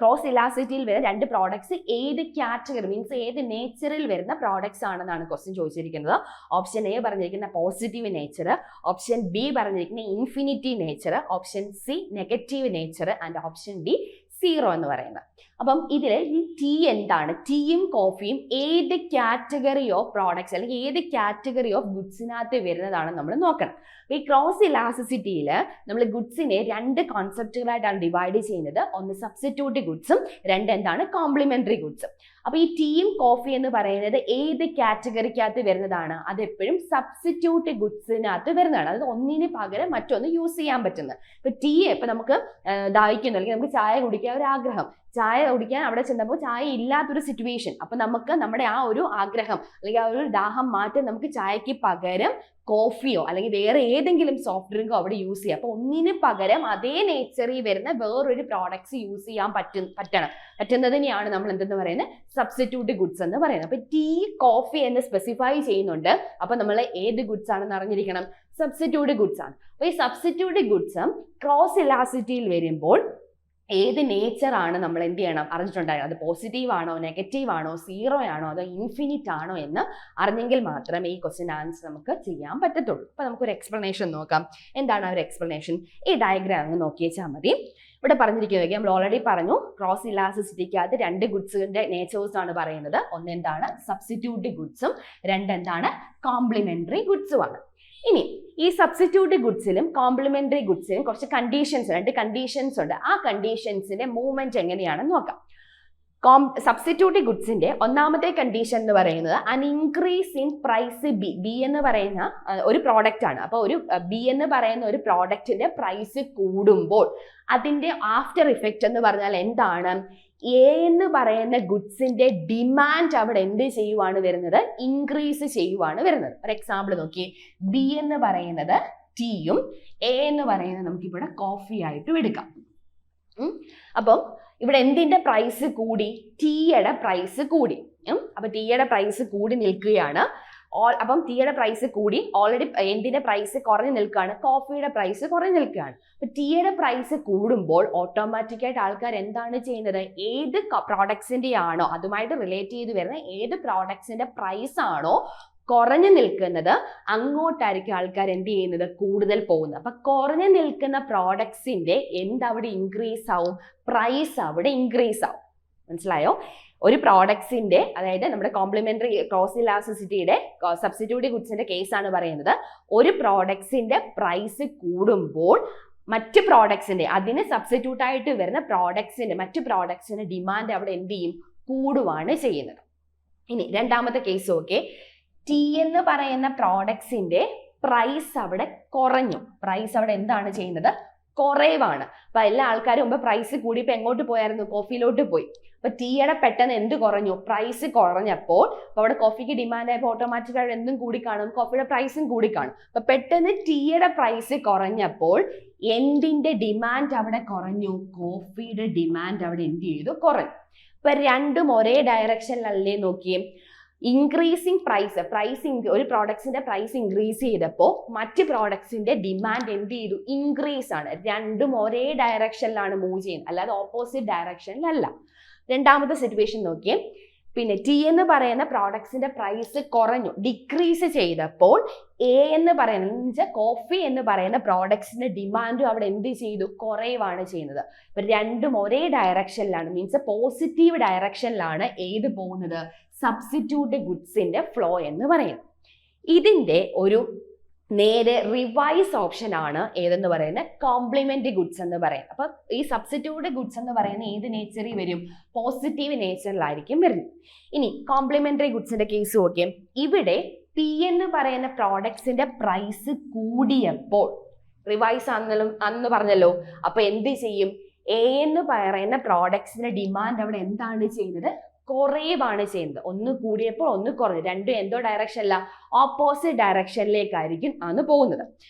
ക്രോസ് ഇലാസ്റ്റിറ്റിയിൽ വരുന്ന രണ്ട് പ്രോഡക്ട്സ് ഏത് കാറ്റഗറി മീൻസ് ഏത് നേച്ചറിൽ വരുന്ന പ്രോഡക്ട്സ് ആണെന്നാണ് ക്വസ്റ്റ്യൻ ചോദിച്ചിരിക്കുന്നത്. ഓപ്ഷൻ എ പറഞ്ഞിരിക്കുന്ന പോസിറ്റീവ് നേച്ചർ, ഓപ്ഷൻ ബി പറഞ്ഞിരിക്കുന്ന infinity nature, option C negative nature and option D zero എന്ന് പറയുന്നത്. അപ്പം ഇതിൽ ഈ ടീ എന്താണ്, ടീയും കോഫിയും ഏത് കാറ്റഗറി ഓഫ് പ്രോഡക്ട്സ് അല്ലെങ്കിൽ ഏത് കാറ്റഗറി ഓഫ് ഗുഡ്സിനകത്ത് വരുന്നതാണ് നമ്മൾ നോക്കണം. ഈ ക്രോസ് ഇലാസ്റ്റിസിറ്റിയിൽ നമ്മൾ ഗുഡ്സിനെ രണ്ട് കോൺസെപ്റ്റുകളായിട്ടാണ് ഡിവൈഡ് ചെയ്യുന്നത്. ഒന്ന് സബ്സ്റ്റിറ്റ്യൂട്ട് ഗുഡ്സും രണ്ട് എന്താണ്, കോംപ്ലിമെന്ററി ഗുഡ്സും. അപ്പൊ ഈ ടീയും കോഫി എന്ന് പറയുന്നത് ഏത് കാറ്റഗറിക്കകത്ത് വരുന്നതാണ്, അത് എപ്പോഴും സബ്സ്റ്റിറ്റ്യൂട്ട് ഗുഡ്സിനകത്ത് വരുന്നതാണ്. അത് ഒന്നിന് പകരം മറ്റൊന്ന് യൂസ് ചെയ്യാൻ പറ്റുന്നത്. ഇപ്പൊ ടീ ഇപ്പൊ നമുക്ക് ദാഹിക്കുന്നു അല്ലെങ്കിൽ നമുക്ക് ചായ കുടിക്കാൻ ഒരു ആഗ്രഹം, ചായ കുടിക്കാൻ അവിടെ ചെന്നപ്പോൾ ചായ ഇല്ലാത്തൊരു സിറ്റുവേഷൻ, അപ്പൊ നമുക്ക് നമ്മുടെ ആ ഒരു ആഗ്രഹം അല്ലെങ്കിൽ ആ ഒരു ദാഹം മാറ്റാൻ നമുക്ക് ചായക്ക് പകരം കോഫിയോ അല്ലെങ്കിൽ വേറെ ഏതെങ്കിലും സോഫ്റ്റ് ഡ്രിങ്കോ അവിടെ യൂസ് ചെയ്യാം. അപ്പൊ ഒന്നിന് പകരം അതേ നേച്ചറിൽ വരുന്ന വേറൊരു പ്രോഡക്ട്സ് യൂസ് ചെയ്യാൻ പറ്റുന്നതിനെയാണ് നമ്മൾ എന്തെന്ന് പറയുന്നത്, സബ്സ്റ്റിറ്റ്യൂട്ട് ഗുഡ്സ് എന്ന് പറയുന്നത്. അപ്പൊ ടീ കോഫി എന്ന് സ്പെസിഫൈ ചെയ്യുന്നുണ്ട്. അപ്പൊ നമ്മൾ ഏത് ഗുഡ്സ് ആണെന്ന് അറിഞ്ഞിരിക്കണം, സബ്സ്റ്റിറ്റ്യൂട്ട് ഗുഡ്സ് ആണ്. അപ്പൊ ഈ സബ്സ്റ്റിറ്റ്യൂട്ട് ഗുഡ്സ് ക്രോസ് ഇലാസ്റ്റിറ്റിയിൽ വരുമ്പോൾ ഏത് നേച്ചറാണ് നമ്മൾ എന്ത് ചെയ്യണം അറിഞ്ഞിട്ടുണ്ടായിരുന്നു, അത് പോസിറ്റീവ് ആണോ നെഗറ്റീവ് ആണോ സീറോ ആണോ അതോ ഇൻഫിനിറ്റ് ആണോ എന്ന് അറിഞ്ഞെങ്കിൽ മാത്രമേ ഈ ക്വസ്റ്റ്യൻ ആൻസർ നമുക്ക് ചെയ്യാൻ പറ്റത്തുള്ളൂ. അപ്പൊ നമുക്കൊരു എക്സ്പ്ലനേഷൻ നോക്കാം. എന്താണ് ആ ഒരു എക്സ്പ്ലനേഷൻ, ഈ ഡയഗ്രാം അങ്ങ് നോക്കിയേച്ചാൽ മതി. ഇവിടെ പറഞ്ഞിരിക്കുന്നത് നമ്മൾ ഓൾറെഡി പറഞ്ഞു, ക്രോസ് ഇലാസ്റ്റിസിറ്റിക്കകത്ത് രണ്ട് ഗുഡ്സിന്റെ നേച്ചേഴ്സ് ആണ് പറയുന്നത്. ഒന്ന് എന്താണ്, സബ്സ്റ്റിറ്റ്യൂട്ട് ഗുഡ്സും രണ്ടെന്താണ്, കോംപ്ലിമെന്ററി ഗുഡ്സുമാണ്. ഇനി ഈ സബ്സ്റ്റിറ്റ്യൂട്ട് ഗുഡ്സിലും കോംപ്ലിമെന്ററി ഗുഡ്സിലും കുറച്ച് കണ്ടീഷൻസ്, രണ്ട് കണ്ടീഷൻസ് ഉണ്ട്. ആ കണ്ടീഷൻസിന്റെ മൂവ്മെന്റ് എങ്ങനെയാണെന്ന് നോക്കാം. സബ്സ്റ്റിറ്റ്യൂട്ട് ഗുഡ്സിന്റെ ഒന്നാമത്തെ കണ്ടീഷൻ എന്ന് പറയുന്നത് അൻ ഇൻക്രീസ് ഇൻ പ്രൈസ് ബി എന്ന് പറയുന്ന ഒരു പ്രോഡക്റ്റ് ആണ്. അപ്പൊ ഒരു ബി എന്ന് പറയുന്ന ഒരു പ്രോഡക്റ്റിന്റെ പ്രൈസ് കൂടുമ്പോൾ അതിന്റെ ആഫ്റ്റർ ഇഫക്റ്റ് എന്ന് പറഞ്ഞാൽ എന്താണ്, എ എന്ന് പറയുന്ന ഗുഡ്സിന്റെ ഡിമാൻഡ് അവിടെ എന്ത് ചെയ്യുവാണ് വരുന്നത്, ഇൻക്രീസ് ചെയ്യുവാണ് വരുന്നത്. ഒരു എക്സാമ്പിൾ നോക്കി, ബി എന്ന് പറയുന്നത് ടീയും എ എന്ന് പറയുന്നത് നമുക്കിവിടെ കോഫി ആയിട്ടും എടുക്കാം. അപ്പം ഇവിടെ എന്തിന്റെ പ്രൈസ് കൂടി, ടീയുടെ പ്രൈസ് കൂടി. അപ്പൊ ടീയുടെ പ്രൈസ് കൂടി നിൽക്കുകയാണ്. അപ്പം ടീയുടെ പ്രൈസ് കൂടി, ഓൾറെഡി എന്തിന്റെ പ്രൈസ് കുറഞ്ഞു നിൽക്കുകയാണ്, കോഫിയുടെ പ്രൈസ് കുറഞ്ഞു നിൽക്കുകയാണ്. അപ്പൊ ടീയുടെ പ്രൈസ് കൂടുമ്പോൾ ഓട്ടോമാറ്റിക്കായിട്ട് ആൾക്കാർ എന്താണ് ചെയ്യുന്നത്, ഏത് പ്രോഡക്ട്സിന്റെ ആണോ അതുമായിട്ട് റിലേറ്റ് ചെയ്ത് വരുന്ന ഏത് പ്രോഡക്ട്സിന്റെ പ്രൈസ് ആണോ കുറഞ്ഞു നിൽക്കുന്നത് അങ്ങോട്ടായിരിക്കും ആൾക്കാർ എന്ത് ചെയ്യുന്നത്, കൂടുതൽ പോകുന്നത്. അപ്പൊ കുറഞ്ഞു നിൽക്കുന്ന പ്രോഡക്ട്സിന്റെ എന്തവിടെ ഇൻക്രീസ് ആവും, പ്രൈസ് അവിടെ ഇൻക്രീസ് ആവും. മനസ്സിലായോ? ഒരു പ്രോഡക്ട്സിന്റെ, അതായത് നമ്മുടെ കോംപ്ലിമെന്ററി ക്രോസ് ഇലാസ്റ്റിസിറ്റിയുടെ സബ്സ്റ്റിറ്റ്യൂട്ട് ഗുഡ്സിന്റെ കേസാണ് പറയുന്നത്. ഒരു പ്രോഡക്ട്സിന്റെ പ്രൈസ് കൂടുമ്പോൾ മറ്റ് പ്രോഡക്ട്സിന്റെ, അതിന് സബ്സ്റ്റിറ്റ്യൂട്ട് ആയിട്ട് വരുന്ന പ്രോഡക്ട്സിന്റെ, മറ്റ് പ്രോഡക്ട്സിന്റെ ഡിമാൻഡ് അവിടെ എന്ത് ചെയ്യും? കൂടുവാണ് ചെയ്യുന്നത്. ഇനി രണ്ടാമത്തെ കേസ് ഓക്കെ, ടി എന്ന് പറയുന്ന പ്രോഡക്ട്സിന്റെ പ്രൈസ് അവിടെ കുറഞ്ഞു. പ്രൈസ് അവിടെ എന്താണ് ചെയ്യുന്നത്? കുറവാണ്. അപ്പൊ എല്ലാ ആൾക്കാരും മുമ്പ് പ്രൈസ് കൂടിയപ്പോ എങ്ങോട്ട് പോയായിരുന്നു? കോഫിയിലോട്ട് പോയി. അപ്പൊ ടീയുടെ പെട്ടെന്ന് എന്ത് കുറഞ്ഞു? പ്രൈസ് കുറഞ്ഞപ്പോൾ അവിടെ കോഫിക്ക് ഡിമാൻഡ് ആയപ്പോൾ ഓട്ടോമാറ്റിക്കായിട്ട് എന്തും കൂടി കാണും, കോഫിയുടെ പ്രൈസും കൂടി കാണും. അപ്പൊ പെട്ടെന്ന് ടീയുടെ പ്രൈസ് കുറഞ്ഞപ്പോൾ എന്തിന്റെ ഡിമാൻഡ് അവിടെ കുറഞ്ഞു? കോഫിയുടെ ഡിമാൻഡ് അവിടെ എന്ത് ചെയ്തു? കുറഞ്ഞു. ഇപ്പൊ രണ്ടും ഒരേ ഡയറക്ഷനിലല്ലേ? നോക്കിയേ, ഇൻക്രീസിങ് പ്രൈസ് ഒരു പ്രോഡക്ട്സിന്റെ പ്രൈസ് ഇൻക്രീസ് ചെയ്തപ്പോൾ മറ്റ് പ്രോഡക്ട്സിന്റെ ഡിമാൻഡ് എന്ത് ചെയ്തു? ഇൻക്രീസ് ആണ്. രണ്ടും ഒരേ ഡയറക്ഷനിലാണ് മൂവ് ചെയ്യുന്നത്, അല്ലാതെ ഓപ്പോസിറ്റ് ഡയറക്ഷനിലല്ല. രണ്ടാമത്തെ സിറ്റുവേഷൻ നോക്കിയേ, പിന്നെ ടി എന്ന് പറയുന്ന പ്രോഡക്ട്സിന്റെ പ്രൈസ് കുറഞ്ഞു, ഡിക്രീസ് ചെയ്തപ്പോൾ എ എന്ന് പറയുന്ന കോഫി എന്ന് പറയുന്ന പ്രോഡക്ട്സിന്റെ ഡിമാൻഡും അവിടെ എന്ത് ചെയ്തു? കുറവാണ് ചെയ്യുന്നത്. അപ്പൊ രണ്ടും ഒരേ ഡയറക്ഷനിലാണ്, മീൻസ് പോസിറ്റീവ് ഡയറക്ഷനിലാണ് ഏത് പോകുന്നത്? സബ്സ്റ്റിറ്റ്യൂട്ട് ഗുഡ്സിന്റെ ഫ്ലോ എന്ന് പറയുന്നത്. ഇതിന്റെ ഒരു നേരെ റിവൈസ് ഓപ്ഷൻ ആണ് ഏതെന്ന് പറയുന്നത്? കോംപ്ലിമെന്ററി ഗുഡ്സ് എന്ന് പറയുന്നത്. അപ്പൊ ഈ സബ്സ്റ്റിറ്റ്യൂട്ട് ഗുഡ്സ് എന്ന് പറയുന്നത് ഏത് നേച്ചറിൽ വരും? പോസിറ്റീവ് നേച്ചറിലായിരിക്കും വരുന്നത്. ഇനി കോംപ്ലിമെന്ററി ഗുഡ്സിന്റെ കേസ് നോക്കിയാൽ, ഇവിടെ പി എന്ന് പറയുന്ന പ്രോഡക്ട്സിന്റെ പ്രൈസ് കൂടിയപ്പോൾ, റിവൈസ് അന്ന് പറഞ്ഞല്ലോ, അപ്പൊ എന്ത് ചെയ്യും? എ എന്ന് പറയുന്ന പ്രോഡക്ട്സിന്റെ ഡിമാൻഡ് അവിടെ എന്താണ് ചെയ്യുന്നത്? കുറവാണ് ചെയ്യുന്നത്. ഒന്ന് കൂടിയപ്പോൾ ഒന്ന് കുറഞ്ഞു. രണ്ടും എന്തോ ഡയറക്ഷനല്ല, ഓപ്പോസിറ്റ് ഡയറക്ഷനിലേക്കായിരിക്കും ആണ് പോകുന്നത്.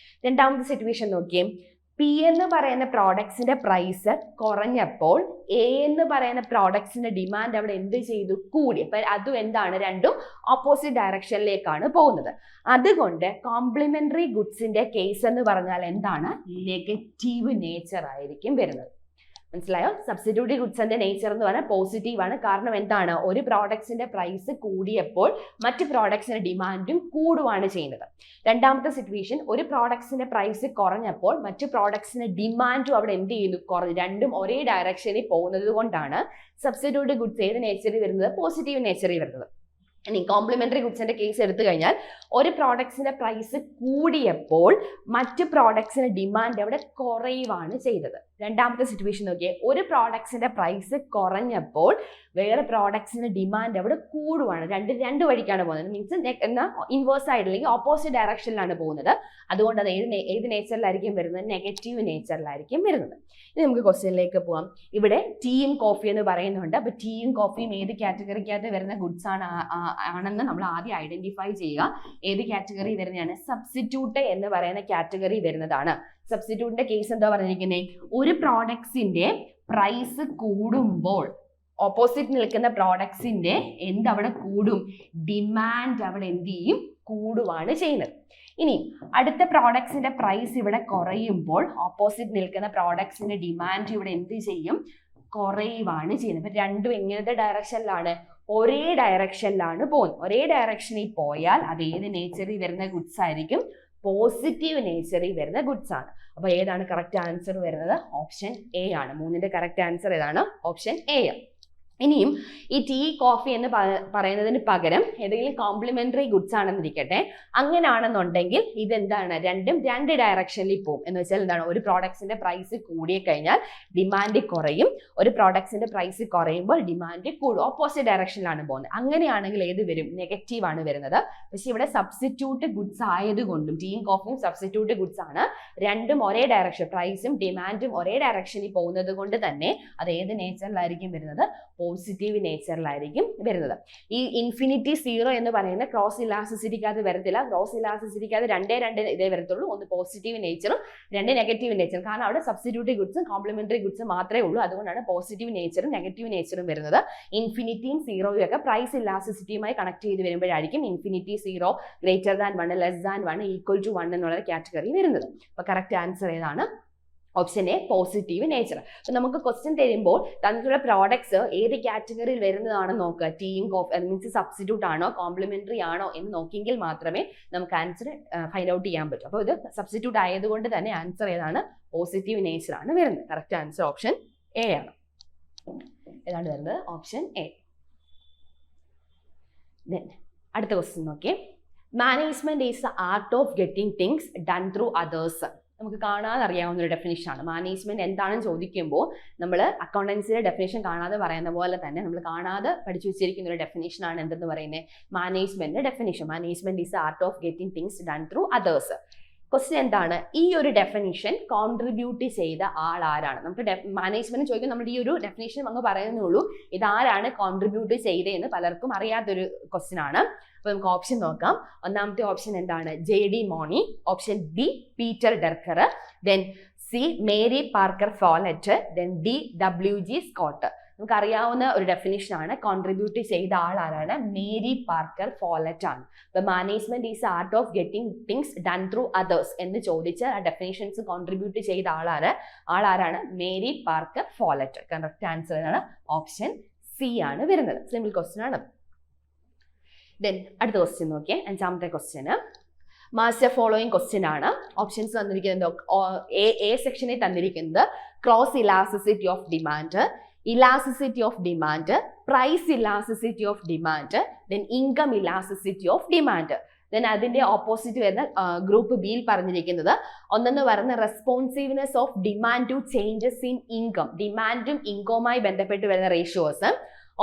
രണ്ടാമത്തെ സിറ്റുവേഷൻ നോക്കിയേ, പി എന്ന് പറയുന്ന പ്രോഡക്ട്സിന്റെ പ്രൈസ് കുറഞ്ഞപ്പോൾ എ എന്ന് പറയുന്ന പ്രോഡക്ട്സിന്റെ ഡിമാൻഡ് അവിടെ എന്ത് ചെയ്തു? കൂടി. അപ്പൊ അതും എന്താണ്? രണ്ടും ഓപ്പോസിറ്റ് ഡയറക്ഷനിലേക്കാണ് പോകുന്നത്. അതുകൊണ്ട് കോംപ്ലിമെന്ററി ഗുഡ്സിന്റെ കേസ് എന്ന് പറഞ്ഞാൽ എന്താണ്? നെഗറ്റീവ് നേച്ചർ ആയിരിക്കും വരുന്നത്. മനസ്സിലായോ? സബ്സ്റ്റിറ്റ്യൂട്ട് ഗുഡ്സിന്റെ നേച്ചർ എന്ന് പറഞ്ഞാൽ പോസിറ്റീവ് ആണ്. കാരണം എന്താണ്? ഒരു പ്രോഡക്ട്സിന്റെ പ്രൈസ് കൂടിയപ്പോൾ മറ്റ് പ്രോഡക്ട്സിന്റെ ഡിമാൻഡും കൂടുവാണ് ചെയ്യുന്നത്. രണ്ടാമത്തെ സിറ്റുവേഷൻ, ഒരു പ്രോഡക്ട്സിന്റെ പ്രൈസ് കുറഞ്ഞപ്പോൾ മറ്റു പ്രോഡക്ട്സിന്റെ ഡിമാൻഡും അവിടെ എന്ത് ചെയ്യുന്നു? കുറഞ്ഞു. രണ്ടും ഒരേ ഡയറക്ഷനിൽ പോകുന്നത് കൊണ്ടാണ് സബ്സ്റ്റിറ്റ്യൂട്ട് ഗുഡ്സ് ഏത് നേച്ചറിൽ വരുന്നത്? പോസിറ്റീവ് നേച്ചറിൽ വരുന്നത്. ഇനി കോംപ്ലിമെന്ററി ഗുഡ്സിന്റെ കേസ് എടുത്തു കഴിഞ്ഞാൽ, ഒരു പ്രോഡക്ട്സിന്റെ പ്രൈസ് കൂടിയപ്പോൾ മറ്റ് പ്രോഡക്ട്സിന്റെ ഡിമാൻഡ് അവിടെ കുറവാണ് ചെയ്തത്. രണ്ടാമത്തെ സിറ്റുവേഷൻ നോക്കിയേ, ഒരു പ്രോഡക്ട്സിന്റെ പ്രൈസ് കുറഞ്ഞപ്പോൾ വേറെ പ്രോഡക്ട്സിന്റെ ഡിമാൻഡ് അവിടെ കൂടുവാണ്. രണ്ട് വഴിക്കാണ് പോകുന്നത്, മീൻസ് എന്നാൽ ഇൻവേഴ്സ് ആയിട്ട് അല്ലെങ്കിൽ ഓപ്പോസിറ്റ് ഡയറക്ഷനിലാണ് പോകുന്നത്. അതുകൊണ്ട് അത് ഏത് നേച്ചറിലായിരിക്കും വരുന്നത്? നെഗറ്റീവ് നേച്ചറിലായിരിക്കും വരുന്നത്. ഇനി നമുക്ക് ക്വസ്റ്റ്യനിലേക്ക് പോവാം. ഇവിടെ ടീയും കോഫി എന്ന് പറയുന്നുണ്ട്. അപ്പൊ ടീയും കോഫിയും ഏത് കാറ്റഗറിക്കകത്ത് വരുന്ന ഗുഡ്സ് ആണെന്ന് നമ്മൾ ആദ്യം ഐഡന്റിഫൈ ചെയ്യുക. ഏത് കാറ്റഗറി വരുന്നതാണ്? സബ്സ്റ്റിറ്റ്യൂട്ട് എന്ന് പറയുന്ന കാറ്റഗറി വരുന്നതാണ്. സബ്സ്റ്റിറ്റ്യൂട്ടിന്റെ കേസ് എന്താ പറഞ്ഞിരിക്കുന്നത്? ഒരു പ്രോഡക്ട്സിന്റെ പ്രൈസ് കൂടുമ്പോൾ ഓപ്പോസിറ്റ് നിൽക്കുന്ന പ്രോഡക്ട്സിന്റെ അവിടെ കൂടും? ഡിമാൻഡ് അവിടെ എന്ത് ചെയ്യും? കൂടുവാണ് ചെയ്യുന്നത്. ഇനി അടുത്ത പ്രോഡക്ട്സിന്റെ പ്രൈസ് ഇവിടെ കുറയുമ്പോൾ ഓപ്പോസിറ്റ് നിൽക്കുന്ന പ്രോഡക്ട്സിന്റെ ഡിമാൻഡ് ഇവിടെ എന്ത് ചെയ്യും? കുറയുവാണ് ചെയ്യുന്നത്. അപ്പൊ രണ്ടും എങ്ങനത്തെ ഡയറക്ഷനിലാണ്? ഒരേ ഡയറക്ഷനിലാണ് പോകുന്നത്. ഒരേ ഡയറക്ഷനിൽ പോയാൽ അത് ഏത് നേച്ചറിൽ വരുന്ന ഗുഡ്സ് ആയിരിക്കും? പോസിറ്റീവ് നേച്ചറിൽ വരുന്ന ഗുഡ്സ് ആണ്. അപ്പൊ ഏതാണ് കറക്റ്റ് ആൻസർ വരുന്നത്? ഓപ്ഷൻ എ ആണ്. 3ന്റെ കറക്റ്റ് ആൻസർ ഏതാണ്? Option A. ഇനിയും ഈ ടീ കോഫി എന്ന് പറയുന്നതിന് പകരം ഏതെങ്കിലും കോംപ്ലിമെന്ററി ഗുഡ്സ് ആണെന്നിരിക്കട്ടെ, അങ്ങനെയാണെന്നുണ്ടെങ്കിൽ ഇതെന്താണ്? രണ്ടും രണ്ട് ഡയറക്ഷനിൽ പോകും. എന്ന് വെച്ചാൽ എന്താണ്? ഒരു പ്രോഡക്ട്സിന്റെ പ്രൈസ് കൂടിയ കഴിഞ്ഞാൽ ഡിമാൻഡ് കുറയും, ഒരു പ്രോഡക്ട്സിന്റെ പ്രൈസ് കുറയുമ്പോൾ ഡിമാൻഡ് കൂടും. ഓപ്പോസിറ്റ് ഡയറക്ഷനിലാണ് പോകുന്നത്. അങ്ങനെയാണെങ്കിൽ ഏത് വരും? നെഗറ്റീവ് ആണ് വരുന്നത്. പക്ഷെ ഇവിടെ സബ്സ്റ്റിറ്റ്യൂട്ട് ഗുഡ്സ് ആയതുകൊണ്ടും ടീയും കോഫിയും സബ്സ്റ്റിറ്റ്യൂട്ട് ഗുഡ്സ് ആണ്, രണ്ടും ഒരേ ഡയറക്ഷൻ, പ്രൈസും ഡിമാൻഡും ഒരേ ഡയറക്ഷനിൽ പോകുന്നത് കൊണ്ട് തന്നെ അത് ഏത് നേച്ചറിലായിരിക്കും വരുന്നത്? പോസിറ്റീവ് നേച്ചറിലായിരിക്കും വരുന്നത്. ഈ ഇൻഫിനിറ്റി സീറോ എന്ന് പറയുന്ന ക്രോസ് ഇലാസ്റ്റിസിറ്റിക്കകത്ത് വരത്തില്ല. ക്രോസ് ഇലാസ്റ്റിസിറ്റിക്കകത്ത് രണ്ട് ഇതേ വരത്തുള്ളൂ. ഒന്ന് പോസിറ്റീവ് നേച്ചറും രണ്ട് നെഗറ്റീവ് നേച്ചറും. കാരണം അവിടെ സബ്സ്റ്റിറ്റ്യൂട്ട് ഗുഡ്സും കോംപ്ലിമെന്ററി ഗുഡ്സും മാത്രമേ ഉള്ളൂ. അതുകൊണ്ടാണ് പോസിറ്റീവ് നേച്ചറും നെഗറ്റീവ് നേച്ചറും വരുന്നത്. ഇൻഫിനിറ്റിയും സീറോയും ഒക്കെ പ്രൈസ് ഇലാസ്റ്റിസിറ്റിയുമായി കണക്ട് ചെയ്ത് വരുമ്പോഴായിരിക്കും infinity zero greater than 1 less than 1 equal to 1 എന്നുള്ള കാറ്റഗറി വരുന്നത്. അപ്പൊ കറക്റ്റ് ആൻസർ ഏതാണ്? Option A, positive nature. അപ്പൊ നമുക്ക് ക്വസ്റ്റ്യൻ തരുമ്പോൾ തന്നിട്ടുള്ള പ്രോഡക്ട്സ് ഏത് കാറ്റഗറിയിൽ വരുന്നതാണെന്ന് നോക്കുക. ടീയും കോഫി മീൻസ് സബ്സ്റ്റിറ്റ്യൂട്ട് ആണോ കോംപ്ലിമെന്ററി ആണോ എന്ന് നോക്കിയെങ്കിൽ മാത്രമേ നമുക്ക് ആൻസർ ഫൈൻഡ് ഔട്ട് ചെയ്യാൻ പറ്റൂ. അപ്പോൾ ഇത് സബ്സ്റ്റിറ്റ്യൂട്ട് ആയതുകൊണ്ട് തന്നെ ആൻസർ ഏതാണ്? പോസിറ്റീവ് നേച്ചർ ആണ് വരുന്നത്. കറക്റ്റ് ആൻസർ ഓപ്ഷൻ എ ആണ്. ഏതാണ് വരുന്നത്? Option A. അടുത്ത ക്വസ്റ്റ്യൻ നോക്കിയേ. Management is the art of getting things done through others. നമുക്ക് കാണാതെ അറിയാവുന്ന ഒരു ഡെഫിനിഷൻ ആണ്. മാനേജ്മെന്റ് എന്താണെന്ന് ചോദിക്കുമ്പോൾ നമ്മൾ അക്കൗണ്ടൻസിയുടെ ഡെഫിനേഷൻ കാണാതെ പറയുന്ന പോലെ തന്നെ നമ്മൾ കാണാതെ പഠിച്ചു വെച്ചിരിക്കുന്ന ഒരു ഡെഫിനേഷൻ ആണ് എന്തെന്ന് പറയുന്നത്, മാനേജ്മെന്റിന്റെ definition. Management is art of getting things done through others. Question എന്താണ്, ഈ ഒരു ഡെഫിനിഷൻ കോൺട്രിബ്യൂട്ട് ചെയ്ത ആൾ ആരാണ്? നമുക്ക് മാനേജ്മെന്റ് ചോദിക്കും, നമ്മൾ ഈ ഒരു ഡെഫിനിഷൻ അങ്ങ് പറയുന്നുള്ളൂ, ഇതാരാണ് കോൺട്രിബ്യൂട്ട് ചെയ്തതെന്ന് പലർക്കും അറിയാത്തൊരു ക്വസ്റ്റ്യൻ ആണ്. അപ്പൊ നമുക്ക് ഓപ്ഷൻ നോക്കാം. ഒന്നാമത്തെ ഓപ്ഷൻ എന്താണ്, JD Mooney. Option B Peter Drucker. Then C Mary Parker Follett. Then D WG Scott. നമുക്കറിയാവുന്ന ഒരു ഡെഫിനിഷൻ ആണ്. കോൺട്രിബ്യൂട്ട് ചെയ്ത ആൾ ആരാണ്, മേരി പാർക്കർ ഫോലറ്റ് ആണ്. അപ്പൊ management is art of getting things done through others എന്ന് ചോദിച്ച് ആ ഡെഫിനിഷൻസ് കോൺട്രിബ്യൂട്ട് ചെയ്ത ആളാരാണ്, Mary Parker Follett. Correct answer ആണ് ഓപ്ഷൻ സി ആണ് വരുന്നത്. സിമ്പിൾ ക്വസ്റ്റ്യൻ ആണ്. ദെൻ അടുത്ത ക്വസ്റ്റ്യൻ നോക്കിയേ, അഞ്ചാമത്തെ ക്വസ്റ്റ്യൻ. മാസ്റ്റർ ഫോളോയിങ് ക്വസ്റ്റ്യൻ ആണ്. ഓപ്ഷൻസ് തന്നിരിക്കുന്നത് എ സെക്ഷനിൽ തന്നിരിക്കുന്നത് cross elasticity of demand, elasticity of demand, price elasticity of demand, then income elasticity of demand. Then അതിന്റെ ഓപ്പോസിറ്റ് വരുന്ന ഗ്രൂപ്പ് ബിയിൽ പറഞ്ഞിരിക്കുന്നത് ഒന്നെന്ന് പറയുന്ന responsiveness of demand to changes in income, ഡിമാൻഡും ഇൻകവുമായി ബന്ധപ്പെട്ട് വരുന്ന റേഷ്യോസ്.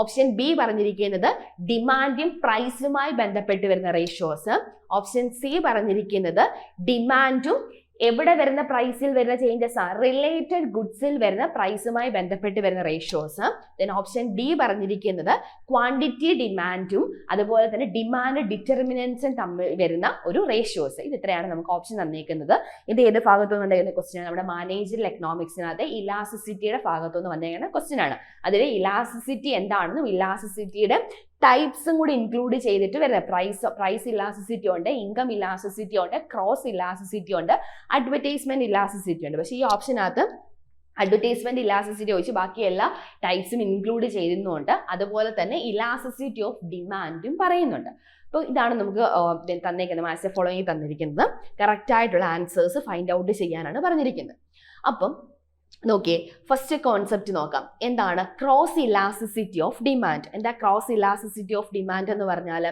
ഓപ്ഷൻ ബി പറഞ്ഞിരിക്കുന്നത് ഡിമാൻഡും പ്രൈസുമായി ബന്ധപ്പെട്ട് വരുന്ന റേഷ്യോസ്. ഓപ്ഷൻ സി പറഞ്ഞിരിക്കുന്നത് ഡിമാൻഡും എവിടെ വരുന്ന പ്രൈസിൽ വരുന്ന ചേഞ്ചസ് ആണ്, റിലേറ്റഡ് ഗുഡ്സിൽ വരുന്ന പ്രൈസുമായി ബന്ധപ്പെട്ട് വരുന്ന റേഷ്യോസ്. ദെൻ ഓപ്ഷൻ ഡി പറഞ്ഞിരിക്കുന്നത് ക്വാണ്ടിറ്റി ഡിമാൻഡും അതുപോലെ തന്നെ ഡിമാൻഡ് ഡിറ്റർമിനൻസും തമ്മിൽ വരുന്ന ഒരു റേഷ്യോസ്. ഇത് ഇത്രയാണ് നമുക്ക് ഓപ്ഷൻ തന്നിരിക്കുന്നത്. ഇത് ഏത് ഭാഗത്തുനിന്ന് വന്നിരിക്കുന്ന ക്വസ്റ്റ്യൻ ആണ്, നമ്മുടെ മാനേജറൽ എക്കണോമിക്സിനകത്ത് ഇലാസ്റ്റിസിറ്റിയുടെ ഭാഗത്തുനിന്ന് വന്നിരിക്കുന്ന ക്വസ്റ്റ്യൻ ആണ്. അതിൽ ഇലാസ്റ്റിസിറ്റി എന്താണെന്നും ഇലാസ്റ്റിസിറ്റിയുടെ ടൈപ്സും കൂടി ഇൻക്ലൂഡ് ചെയ്തിട്ട് വരുന്നത്. പ്രൈസ് ഇലാസ്റ്റിസിറ്റി ഉണ്ട്, ഇൻകം ഇലാസ്റ്റിസിറ്റി ഉണ്ട്, ക്രോസ് ഇലാസ്റ്റിസിറ്റി ഉണ്ട്, അഡ്വർടൈസ്മെന്റ് ഇലാസ്റ്റിസിറ്റി ഉണ്ട്. പക്ഷേ ഈ ഓപ്ഷനകത്ത് അഡ്വർടൈസ്മെന്റ് ഇലാസ്റ്റിസിറ്റി ഒഴിച്ച് ബാക്കി എല്ലാ ടൈപ്സും ഇൻക്ലൂഡ് ചെയ്യുന്നുണ്ട്. അതുപോലെ തന്നെ ഇലാസ്റ്റിസിറ്റി ഓഫ് ഡിമാൻഡും പറയുന്നുണ്ട്. അപ്പോൾ ഇതാണ് നമുക്ക് തന്നിരിക്കുന്നത്, മാസ്റ്റർ ഫോളോയിങ് തന്നിരിക്കുന്നത്. കറക്റ്റ് ആയിട്ടുള്ള ആൻസേഴ്സ് ഫൈൻഡ് ഔട്ട് ചെയ്യാനാണ് പറഞ്ഞിരിക്കുന്നത്. അപ്പം നോക്കിയേ, ഫസ്റ്റ് കോൺസെപ്റ്റ് നോക്കാം. എന്താണ് ക്രോസ് ഇലാസ്റ്റിസിറ്റി ഓഫ് ഡിമാൻഡ്? എന്താ ക്രോസ് ഇലാസ്റ്റിസിറ്റി ഓഫ് ഡിമാൻഡ് എന്ന് പറഞ്ഞാൽ,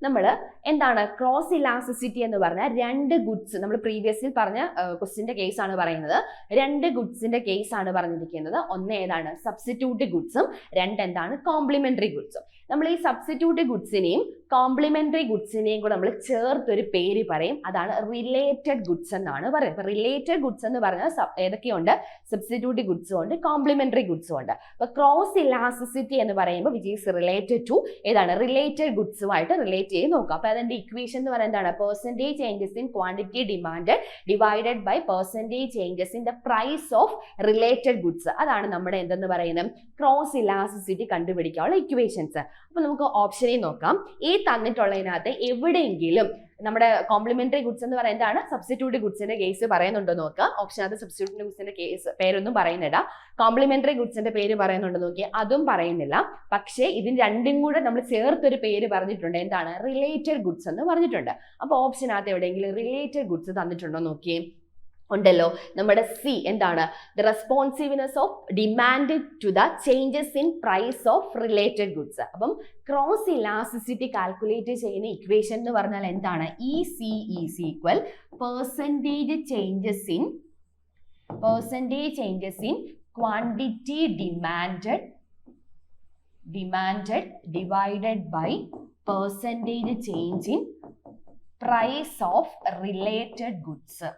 നമ്മൾ എന്താണ് ക്രോസ് ഇലാസ്റ്റിസിറ്റി എന്ന് പറഞ്ഞാൽ രണ്ട് ഗുഡ്സ്, നമ്മൾ പ്രീവിയസിൽ പറഞ്ഞ ക്വസ്റ്റിന്റെ കേസാണ് പറയുന്നത്. രണ്ട് ഗുഡ്സിന്റെ കേസാണ് പറഞ്ഞിരിക്കുന്നത്. ഒന്ന് ഏതാണ്, സബ്സ്റ്റിറ്റ്യൂട്ട് ഗുഡ്സും, രണ്ട് എന്താണ്, കോംപ്ലിമെന്ററി ഗുഡ്സും. നമ്മൾ ഈ സബ്സ്റ്റിറ്റ്യൂട്ട് ഗുഡ്സിനെയും കോംപ്ലിമെന്ററി ഗുഡ്സിനെയും കൂടെ നമ്മൾ ചേർത്തൊരു പേര് പറയും, അതാണ് റിലേറ്റഡ് ഗുഡ്സ് എന്നാണ് പറയുന്നത്. അപ്പൊ റിലേറ്റഡ് ഗുഡ്സ് എന്ന് പറഞ്ഞാൽ ഏതൊക്കെയുണ്ട്, സബ്സ്റ്റിറ്റ്യൂട്ട് ഗുഡ്സും ഉണ്ട്, കോംപ്ലിമെന്ററി ഗുഡ്സും ഉണ്ട്. അപ്പൊ ക്രോസ് ഇലാസ്റ്റിസിറ്റി എന്ന് പറയുമ്പോൾ വിച്ച് ഈസ് റിലേറ്റഡ് ടു ഏതാണ്, റിലേറ്റഡ് ഗുഡ്സുമായിട്ട് റിലേറ്റ് ചെയ്ത് നോക്കുക. അപ്പൊ അതിന്റെ ഇക്വേഷൻ എന്ന് പറയുന്നത് എന്താണ്, percentage changes in quantity demand divided by percentage changes in the price of related goods. അതാണ് നമ്മുടെ എന്തെന്ന് പറയുന്നത്, ക്രോസ് ഇലാസ്റ്റിസിറ്റി കണ്ടുപിടിക്കാനുള്ള ഇക്വേഷൻസ്. അപ്പൊ നമുക്ക് ഓപ്ഷനിൽ നോക്കാം. ഈ തന്നിട്ടുള്ളതിനകത്ത് എവിടെയെങ്കിലും നമ്മുടെ കോംപ്ലിമെന്ററി ഗുഡ്സ് എന്ന് പറയുന്നത് എന്താണ്, സബ്സ്റ്റിറ്റ്യൂട്ട് ഗുഡ്സിന്റെ കേസ് പറയുന്നുണ്ടോ നോക്കാം. ഓപ്ഷനകത്ത് സബ്സ്റ്റിറ്റ്യൂട്ട് ഗുഡ്സിന്റെ കേസ് പേരൊന്നും പറയുന്നില്ല. കോംപ്ലിമെന്ററി ഗുഡ്സിന്റെ പേര് പറയുന്നുണ്ടോ നോക്കി, അതും പറയുന്നില്ല. പക്ഷേ ഇതിന് രണ്ടും കൂടെ നമ്മൾ ചേർത്തൊരു പേര് പറഞ്ഞിട്ടുണ്ട്, എന്താണ്, റിലേറ്റഡ് ഗുഡ്സ് എന്ന് പറഞ്ഞിട്ടുണ്ട്. അപ്പൊ ഓപ്ഷനകത്ത് എവിടെയെങ്കിലും റിലേറ്റഡ് ഗുഡ്സ് തന്നിട്ടുണ്ടോ നോക്കിയേ, ഉണ്ടല്ലോ. നമ്മുടെ സി എന്താണ്, the responsiveness of demand to the changes in price of related goods. അപ്പം ക്രോസ് ഇലാസ്റ്റിസിറ്റി കാൽക്കുലേറ്റ് ചെയ്യുന്ന ഇക്വേഷൻ എന്ന് പറഞ്ഞാൽ എന്താണ്, EC is equal percentage changes in quantity demanded divided by percentage change in price of related goods.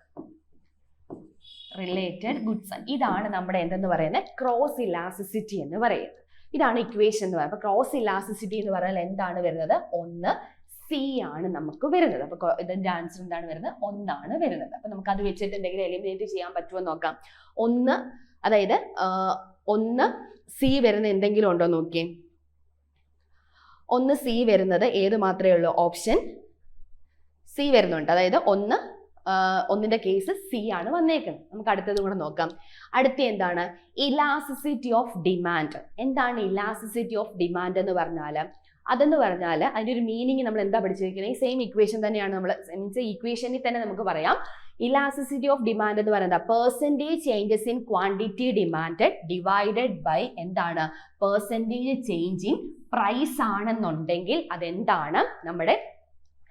ഇതാണ് നമ്മുടെ എന്തെന്ന് പറയുന്നത്, cross elasticity എന്ന് പറയുന്നത്. ഇതാണ് ഇക്വേഷൻ എന്ന് പറയുന്നത്. അപ്പൊ ക്രോസ് ഇലാസ്റ്റിസിറ്റി എന്ന് പറഞ്ഞാൽ എന്താണ് വരുന്നത്, ഒന്ന് സി ആണ് നമുക്ക് വരുന്നത്. അപ്പൊ ഇതിന്റെ ആൻസർ എന്താണ് വരുന്നത്, ഒന്നാണ് വരുന്നത്. അപ്പൊ നമുക്ക് അത് വെച്ചിട്ട് എന്തെങ്കിലും എലിമിനേറ്റ് ചെയ്യാൻ പറ്റുമോ നോക്കാം. ഒന്ന്, അതായത് ഒന്ന് സി വരുന്ന എന്തെങ്കിലും ഉണ്ടോ നോക്കിയേ. ഒന്ന് സി വരുന്നത് ഏത് മാത്രമേ ഉള്ളൂ, ഓപ്ഷൻ സി വരുന്നുണ്ട്. അതായത് ഒന്നിന്റെ കേസ് സി ആണ് വന്നേക്കുന്നത്. നമുക്ക് അടുത്തത് കൂടെ നോക്കാം. അടുത്ത എന്താണ്, ഇലാസ്റ്റിസിറ്റി ഓഫ് ഡിമാൻഡ്. എന്താണ് ഇലാസ്റ്റിസിറ്റി ഓഫ് ഡിമാൻഡ് എന്ന് പറഞ്ഞാൽ, അതെന്ന് പറഞ്ഞാൽ അതിന്റെ ഒരു മീനിങ് നമ്മൾ എന്താ പഠിച്ചിരിക്കുന്നത്, ഈ സെയിം ഇക്വേഷൻ തന്നെയാണ് നമ്മൾ മീൻസ് ഇക്വേഷനിൽ തന്നെ നമുക്ക് പറയാം. ഇലാസ്റ്റിസിറ്റി ഓഫ് ഡിമാൻഡ് എന്ന് പറയുന്നത് percentage changes in quantity demand divided by എന്താണ്, പെർസെന്റേജ് ചേഞ്ച് ഇൻ പ്രൈസ് ആണെന്നുണ്ടെങ്കിൽ അതെന്താണ്? നമ്മുടെ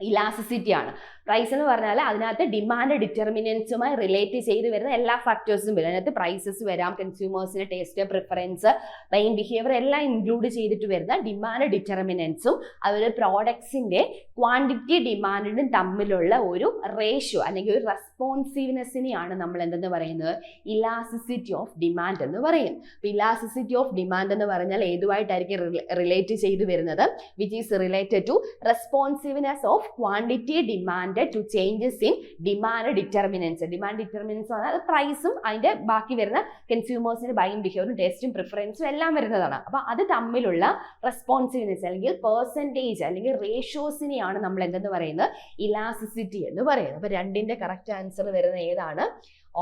ഇലാസ്റ്റിസിറ്റി ആണ്. പ്രൈസ് എന്ന് പറഞ്ഞാൽ അതിനകത്ത് ഡിമാൻഡ് ഡിറ്റർമിനൻസുമായി റിലേറ്റ് ചെയ്ത് വരുന്ന എല്ലാ ഫാക്ടേഴ്സും വരും. അതിനകത്ത് പ്രൈസസ് വരാം, കൺസ്യൂമേഴ്സിന്റെ ടേസ്റ്റ്, പ്രിഫറൻസ്, ബൈങ് ബിഹേവിയർ എല്ലാം ഇൻക്ലൂഡ് ചെയ്തിട്ട് വരുന്ന ഡിമാൻഡ് ഡിറ്റർമിനൻസും അതുപോലെ പ്രോഡക്ട്സിന്റെ ക്വാണ്ടിറ്റി ഡിമാൻഡും തമ്മിലുള്ള ഒരു റേഷ്യോ അല്ലെങ്കിൽ ഒരു റെസ്പോൺസീവ്നെസ്സിനെയാണ് നമ്മൾ എന്തെന്ന് പറയുന്നത്? ഇലാസ്റ്റിസിറ്റി ഓഫ് ഡിമാൻഡ് എന്ന് പറയും. അപ്പോൾ ഇലാസ്റ്റിസിറ്റി ഓഫ് ഡിമാൻഡ് എന്ന് പറഞ്ഞാൽ ഏതുമായിട്ടായിരിക്കും റിലേറ്റ് ചെയ്ത് വരുന്നത്? Which is related to responsiveness of quantity demand to changes in demand determinants. Demand determinants പറഞ്ഞാൽ പ്രൈസും അതിന്റെ ബാക്കി വരുന്ന കൺസ്യൂമേഴ്സിന്റെ ബൈങ് ബിഹേവിയറും ടേസ്റ്റും പ്രിഫറൻസും എല്ലാം വരുന്നതാണ്. അപ്പൊ അത് തമ്മിലുള്ള റെസ്പോൺസീവ്നെസ് അല്ലെങ്കിൽ പെർസെൻറ്റേജ് അല്ലെങ്കിൽ റേഷ്യോസിനെയാണ് നമ്മൾ എന്തെന്ന് പറയുന്നത്? ഇലാസ്റ്റിസിറ്റി എന്ന് പറയുന്നത്. അപ്പൊ രണ്ടിന്റെ കറക്റ്റ് ആൻസർ വരുന്നത് ഏതാണ്?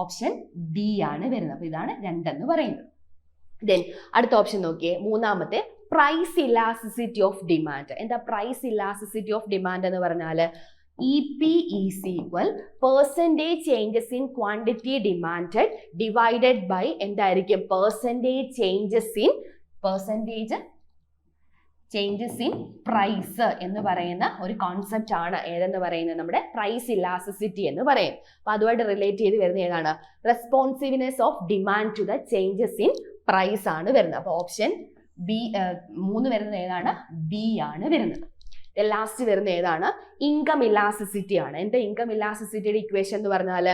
ഓപ്ഷൻ ഡി ആണ് വരുന്നത്. അപ്പൊ ഇതാണ് രണ്ടെന്ന് പറയുന്നത്. ദെൻ അടുത്ത ഓപ്ഷൻ നോക്കിയേ, മൂന്നാമത്തെ പ്രൈസ് ഇലാസ്റ്റിസിറ്റി ഓഫ് ഡിമാൻഡ്. എന്താ പ്രൈസ് ഇലാസ്റ്റിസിറ്റി ഓഫ് ഡിമാൻഡ് എന്ന് പറഞ്ഞാൽ? EP is equal percentage changes in quantity demanded divided by എന്തായിരിക്കും? percentage changes in price എന്ന് പറയുന്ന ഒരു കോൺസെപ്റ്റ് ആണ് ഏതെന്ന് പറയുന്നത്? നമ്മുടെ പ്രൈസ് ഇലാസ്റ്റിസിറ്റി എന്ന് പറയും. അപ്പൊ അതുമായിട്ട് റിലേറ്റ് ചെയ്ത് വരുന്ന ഏതാണ്? Responsiveness of demand to the changes in price ആണ് വരുന്നത്. അപ്പൊ ഓപ്ഷൻ ബി 3 വരുന്നത് ഏതാണ്? ബി ആണ് വരുന്നത്. ലാസ്റ്റ് വരുന്ന ഏതാണ്? ഇൻകം ഇലാസ്റ്റിസിറ്റി ആണ്. എന്താ ഇൻകം ഇലാസ്റ്റിസിറ്റിയുടെ ഇക്വേഷൻ എന്ന് പറഞ്ഞാൽ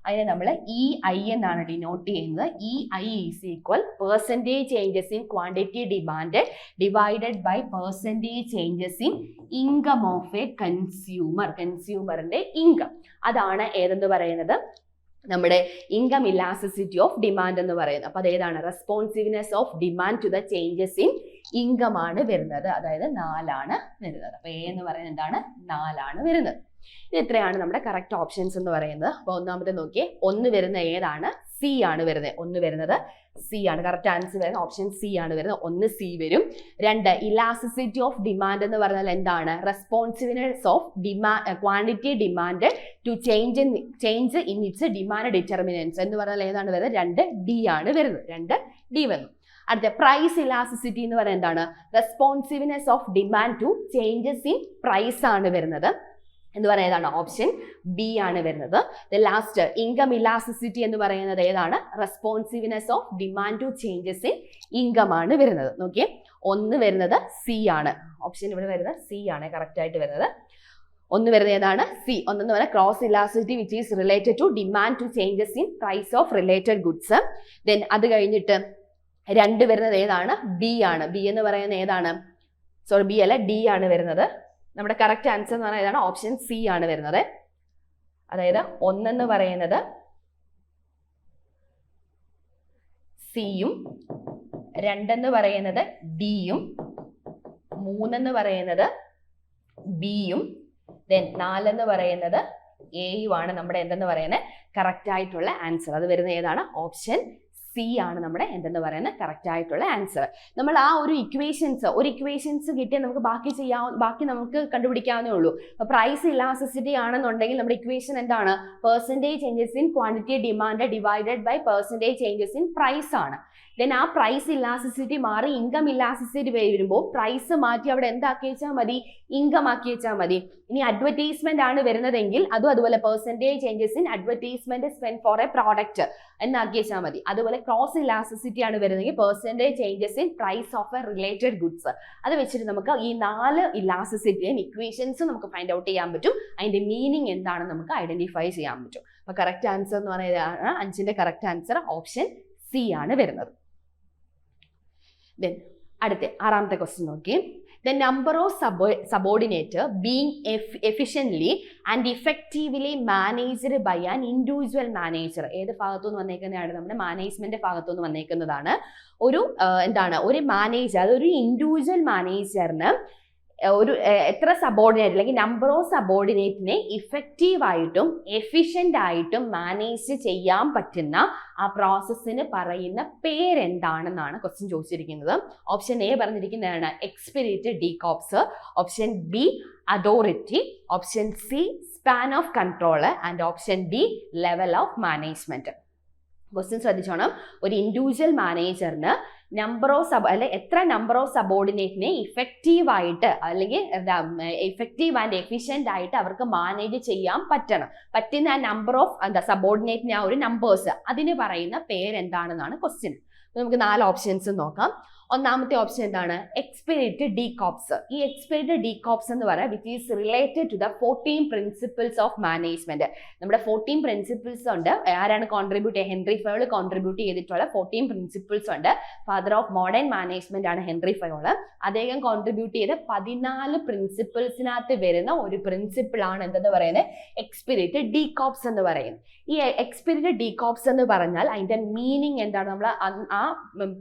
അതിനെ നമ്മൾ EI എന്നാണ് ഡിനോട്ട് ചെയ്യുന്നത്. EI is equal percentage changes in quantity demand divided by percentage changes in income of a consumer. കൺസ്യൂമറിന്റെ ഇൻകം. അതാണ് ഏതെന്ന് പറയുന്നത്? നമ്മുടെ ഇൻകം ഇലാസ്റ്റിസിറ്റി ഓഫ് ഡിമാൻഡ് എന്ന് പറയുന്നത്. അപ്പൊ അതേതാണ്? Responsiveness of demand to the changes in income ആണ് വരുന്നത്. അതായത് 4 ആണ് വരുന്നത്. അപ്പൊ എ എന്ന് പറയുന്നത് എന്താണ്? 4 ആണ് വരുന്നത്. ഇത് ഇത്രയാണ് നമ്മുടെ കറക്റ്റ് ഓപ്ഷൻസ് എന്ന് പറയുന്നത്. അപ്പൊ ഒന്നാമത്തെ നോക്കിയേ, 1 വരുന്ന ഏതാണ്? സി ആണ് വരുന്നത്. 1 വരുന്നത് സി ആണ്. കറക്റ്റ് ആൻസർ വരുന്നത് ഓപ്ഷൻ സി ആണ് വരുന്നത്. 1 സി വരും. 2 ഇലാസ്റ്റിസിറ്റി ഓഫ് ഡിമാൻഡ് എന്ന് പറഞ്ഞാൽ എന്താണ്? Responsiveness of quantity demand to change in its demand determinants എന്ന് പറഞ്ഞാൽ ഏതാണ് വരുന്നത്? 2 ഡി ആണ് വരുന്നത്. 2 ഡി വന്നു. അടുത്ത പ്രൈസ് ഇലാസ്റ്റിസിറ്റി എന്ന് പറയുന്നത് എന്താണ്? Responsiveness of demand to changes in price ആണ് വരുന്നത് എന്ന് പറയുന്നതാണ് ഓപ്ഷൻ ബി ആണ് വരുന്നത്. ലാസ്റ്റ് ഇൻകം ഇലാസ്റ്റിസിറ്റി എന്ന് പറയുന്നത് ഏതാണ്? Responsiveness of demand to changes in income ആണ് വരുന്നത്. നോക്കിയേ, 1 വരുന്നത് സി ആണ്. ഓപ്ഷൻ ഇവിടെ വരുന്നത് സി ആണ് കറക്റ്റ് ആയിട്ട് വരുന്നത്. 1 വരുന്നത് ഏതാണ്? സി. 1 എന്ന് പറഞ്ഞാൽ cross elasticity which is related to demand to changes in price of related goods. Then അത് കഴിഞ്ഞിട്ട് 2 വരുന്നത് ഏതാണ്? ബി ആണ്. ബി എന്ന് പറയുന്നത് ഏതാണ്? സോറി, ബി അല്ല, ഡി ആണ് വരുന്നത്. നമ്മുടെ കറക്റ്റ് ആൻസർ എന്ന് പറയുന്നത് ഏതാണ്? ഓപ്ഷൻ സി ആണ് വരുന്നത്. അതായത് 1 എന്ന് പറയുന്നത് സിയും, 2 എന്ന് പറയുന്നത് ഡിയും, 3 എന്ന് പറയുന്നത് ബിയും, ദെൻ 4 എന്ന് പറയുന്നത് എയുമാണ് നമ്മുടെ എന്തെന്ന് പറയുന്നത് കറക്റ്റ് ആയിട്ടുള്ള ആൻസർ. അത് വരുന്നത് ഏതാണ്? ഓപ്ഷൻ സി ആണ് നമ്മുടെ എന്തെന്ന് പറയുന്നത് കറക്റ്റ് ആയിട്ടുള്ള ആൻസർ. നമ്മൾ ആ ഒരു ഇക്വേഷൻസ് കിട്ടിയാൽ നമുക്ക് ബാക്കി നമുക്ക് കണ്ടുപിടിക്കാവുന്നേ ഉള്ളൂ. അപ്പോൾ പ്രൈസ് ഇലാസ്റ്റിസിറ്റി ആണെന്നുണ്ടെങ്കിൽ നമ്മുടെ ഇക്വേഷൻ എന്താണ്? Percentage changes in quantity demand divided by percentage changes in price ആണ്. ദെൻ ആ പ്രൈസ് ഇലാസ്റ്റിസിറ്റി മാറി ഇൻകം ഇലാസ്റ്റിസിറ്റി വരുമ്പോൾ പ്രൈസ് മാറ്റി അവിടെ എന്താക്കി വെച്ചാൽ മതി? ഇൻകം ആക്കി വെച്ചാൽ മതി. ഇനി അഡ്വർടൈസ്മെന്റ് ആണ് വരുന്നതെങ്കിൽ അതുപോലെ percentage changes in advertisement spend for a product എന്നാക്കി വെച്ചാൽ മതി. അതുപോലെ ക്രോസ് ഇലാസ്റ്റിസിറ്റി ആണ് വരുന്നതെങ്കിൽ percentage changes in price of a related goods. അത് വെച്ചിട്ട് നമുക്ക് ഈ 4 ഇലാസ്റ്റിസിറ്റിയും ഇക്വേഷൻസും നമുക്ക് ഫൈൻഡ് ഔട്ട് ചെയ്യാൻ പറ്റും. അതിന്റെ മീനിങ് എന്താണെന്ന് നമുക്ക് ഐഡന്റിഫൈ ചെയ്യാൻ പറ്റും. അപ്പൊ കറക്റ്റ് ആൻസർ എന്ന് പറയുന്നത് 5ന്റെ കറക്റ്റ് ആൻസർ ഓപ്ഷൻ സി ആണ് വരുന്നത്. ദെൻ അടുത്ത 6ാമത്തെ ക്വസ്റ്റ്യൻ നോക്കി. The number of subordinator being efficiently and effectively managed by an individual manager. ഏത് ഭാഗത്തുനിന്ന് വന്നേക്കുന്നതാണ്? നമ്മുടെ മാനേജ്മെന്റ് ഭാഗത്തുനിന്ന് വന്നേക്കുന്നതാണ്. ഒരു മാനേജർ, അതൊരു ഇൻഡിവിജ്വൽ മാനേജറിന് എത്ര സബോർഡിനേറ്റ് അല്ലെങ്കിൽ നമ്പർ ഓഫ് സബോർഡിനേറ്റിനെ ഇഫക്റ്റീവായിട്ടും എഫിഷ്യൻ്റ് ആയിട്ടും മാനേജ് ചെയ്യാൻ പറ്റുന്ന ആ പ്രോസസ്സിന് പറയുന്ന പേരെന്താണെന്നാണ് ക്വസ്റ്റ്യൻ ചോദിച്ചിരിക്കുന്നത്. ഓപ്ഷൻ എ പറഞ്ഞിരിക്കുന്നതാണ് esprit de corps, option B authority, option C span of control and option D level of management. Question ശ്രദ്ധിച്ചോണം. ഒരു ഇൻഡിവിജ്വൽ മാനേജറിന് എത്ര നമ്പർ ഓഫ് സബോർഡിനേറ്റിനെ ഇഫക്റ്റീവായിട്ട് അല്ലെങ്കിൽ ഇഫക്റ്റീവ് ആൻഡ് എഫിഷ്യന്റ് ആയിട്ട് അവർക്ക് മാനേജ് ചെയ്യാൻ പറ്റുന്ന ആ നമ്പർ ഓഫ് സബോർഡിനേറ്റിന് ആ ഒരു നമ്പേഴ്സ് അതിന് പറയുന്ന പേരെന്താണെന്നാണ് ക്വസ്റ്റ്യൻ. നമുക്ക് 4 ഓപ്ഷൻസ് നോക്കാം. ഒന്നാമത്തെ ഓപ്ഷൻ എന്താണ്? എക്സ്പെരിറ്റ് ഡീകോപ്സ്. ഈ എക്സ്പെരിറ്റ് ഡീകോപ്സ് എന്ന് പറയാം which is related to the 14 principles of management. നമ്മുടെ 14 പ്രിൻസിപ്പിൾസ് ഉണ്ട്. ആരാണ് കോൺട്രിബ്യൂട്ട് ഹെൻറി ഫയോൾ കോൺട്രിബ്യൂട്ട് ചെയ്തിട്ടുള്ള 14 പ്രിൻസിപ്പിൾസ് ഉണ്ട്. ഫാദർ ഓഫ് മോഡേൺ മാനേജ്മെന്റ് ആണ് ഹെൻറി ഫയോൾ. അദ്ദേഹം കോൺട്രിബ്യൂട്ട് ചെയ്ത 14 പ്രിൻസിപ്പിൾസിനകത്ത് വരുന്ന ഒരു പ്രിൻസിപ്പിൾ ആണ് എന്തെന്ന് പറയുന്നത്? എക്സ്പെരിറ്റ് ഡീകോപ്സ് എന്ന് പറയുന്നത്. ഈ എക്സ്പെരിറ്റ് ഡീകോപ്സ് എന്ന് പറഞ്ഞാൽ അതിന്റെ മീനിങ് എന്താണ്? നമ്മൾ ആ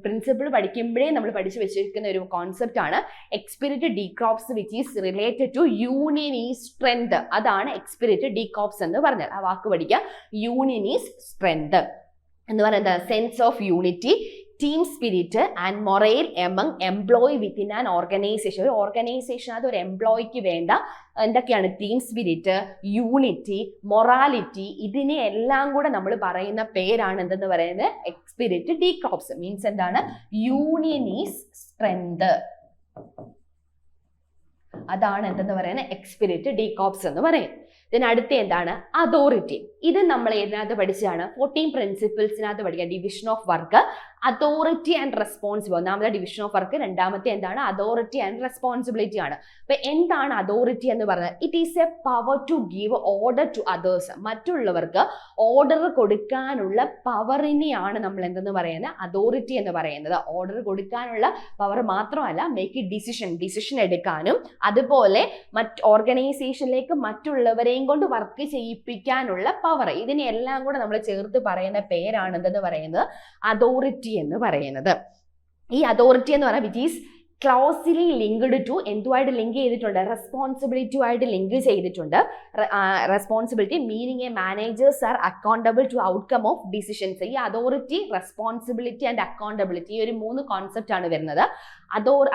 പ്രിൻസിപ്പിൾ പഠിക്കുമ്പോഴേ നമ്മൾ പഠിച്ചു വെച്ചിരിക്കുന്ന ഒരു കോൺസെപ്റ്റ് ആണ് esprit de corps which is related to union is strength. അതാണ് എക്സ്പെരിറ്റ് ഡീകോപ്സ് എന്ന് പറഞ്ഞാൽ. ആ വാക്ക് പഠിക്കുക. യൂണിയൻ ഈസ് സ്ട്രെങ്ത് എന്ന് പറയുന്നത് sense of unity, team spirit and morale among employee within an organisation. ഒരു ഓർഗനൈസേഷനകത്ത് ഒരു എംപ്ലോയിക്ക് വേണ്ട എന്തൊക്കെയാണ്? ടീം സ്പിരിറ്റ്, യൂണിറ്റി, മൊറാലിറ്റി, ഇതിനെ എല്ലാം കൂടെ നമ്മൾ പറയുന്ന പേരാണ് എന്തെന്ന് പറയുന്നത്? എക്സ്പെരിറ്റ് ഡീകോപ്സ്. മീൻസ് എന്താണ്? Union is strength. അതാണ് എന്തെന്ന് പറയുന്നത്? എക്സ്പെരിറ്റ് ഡീകോപ്സ് എന്ന് പറയുന്നത്. ഇതിന് അടുത്ത എന്താണ്? അതോറിറ്റി. ഇത് നമ്മൾ ഏതിനകത്ത് പഠിച്ചതാണ്? 14 പ്രിൻസിപ്പിൾസിനകത്ത് പഠിക്കുക. Division of work, authority and responsible. ഒന്നാമത്തെ ഡിവിഷൻ ഓഫ് വർക്ക്, രണ്ടാമത്തെ എന്താണ്? അതോറിറ്റി ആൻഡ് റെസ്പോൺസിബിലിറ്റി ആണ്. അപ്പൊ എന്താണ് അതോറിറ്റി എന്ന് പറഞ്ഞാൽ? It is a power to give order to others. മറ്റുള്ളവർക്ക് ഓർഡർ കൊടുക്കാനുള്ള പവറിനെയാണ് നമ്മൾ എന്തെന്ന് പറയുന്നത്? അതോറിറ്റി എന്ന് പറയുന്നത്. ഓർഡർ കൊടുക്കാനുള്ള പവർ മാത്രമല്ല, മേക്ക് ഡിസിഷൻ എടുക്കാനും അതുപോലെ ഓർഗനൈസേഷനിലേക്ക് മറ്റുള്ളവരെയും കൊണ്ട് വർക്ക് ചെയ്യിപ്പിക്കാനുള്ള പവർ, ഇതിനെല്ലാം കൂടെ നമ്മൾ ചേർത്ത് പറയുന്ന പേരാണ് എന്തെന്ന് പറയുന്നത്? അതോറിറ്റി എന്ന് പറയുന്നത്. ഈ അതോറിറ്റി എന്ന് പറഞ്ഞാൽ which is closely linked to എന്തുമായിട്ട് ലിങ്ക് ചെയ്തിട്ടുണ്ട്? റെസ്പോൺസിബിലിറ്റിയുമായിട്ട് ലിങ്ക് ചെയ്തിട്ടുണ്ട്. Responsibility meaning a managers are accountable to outcome of decisions. ഈ അതോറിറ്റി, റെസ്പോൺസിബിലിറ്റി ആൻഡ് അക്കൗണ്ടബിലിറ്റി, ഈ ഒരു 3 കോൺസെപ്റ്റ് ആണ് വരുന്നത്.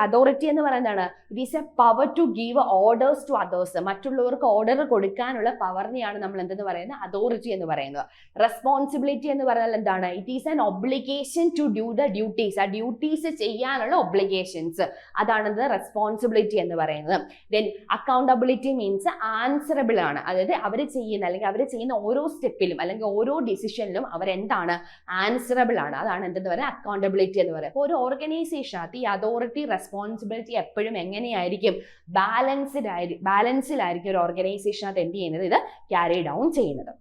അതോറിറ്റി എന്ന് പറയുന്നതാണ് it is a power to give orders to others. മറ്റുള്ളവർക്ക് ഓർഡർ കൊടുക്കാനുള്ള പവറിനെയാണ് നമ്മൾ എന്തെന്ന് പറയുന്നത്? അതോറിറ്റി എന്ന് പറയുന്നത്. റെസ്പോൺസിബിലിറ്റി എന്ന് പറഞ്ഞാൽ എന്താണ്? It is an obligation to do the duties. ആ ഡ്യൂട്ടീസ് ചെയ്യാനുള്ള ഒബ്ലിഗേഷൻസ്, അതാണ് റെസ്പോൺസിബിലിറ്റി എന്ന് പറയുന്നത്. ദെൻ അക്കൗണ്ടബിലിറ്റി മീൻസ് ആൻസറബിൾ ആണ്. അതായത് അവർ ചെയ്യുന്ന ഓരോ സ്റ്റെപ്പിലും അല്ലെങ്കിൽ ഓരോ ഡിസിഷനിലും അവരെന്താണ്? ആൻസറബിൾ ആണ്. അതാണ് എന്തെന്ന് പറയുന്നത്? അക്കൗണ്ടബിലിറ്റി എന്ന് പറയുന്നത്. അപ്പോൾ ഒരു ഓർഗനൈസേഷനകത്ത് ഈ അതോറിറ്റി, റെസ്പോൺസിബിലിറ്റി എപ്പോഴും എങ്ങനെയായിരിക്കും? ബാലൻസിലായിരിക്കും ഒരു ഓർഗനൈസേഷനകത്ത് എന്ത് ചെയ്യുന്നത്? ഇത് ക്യാരി ഡൗൺ ചെയ്യുന്നത്.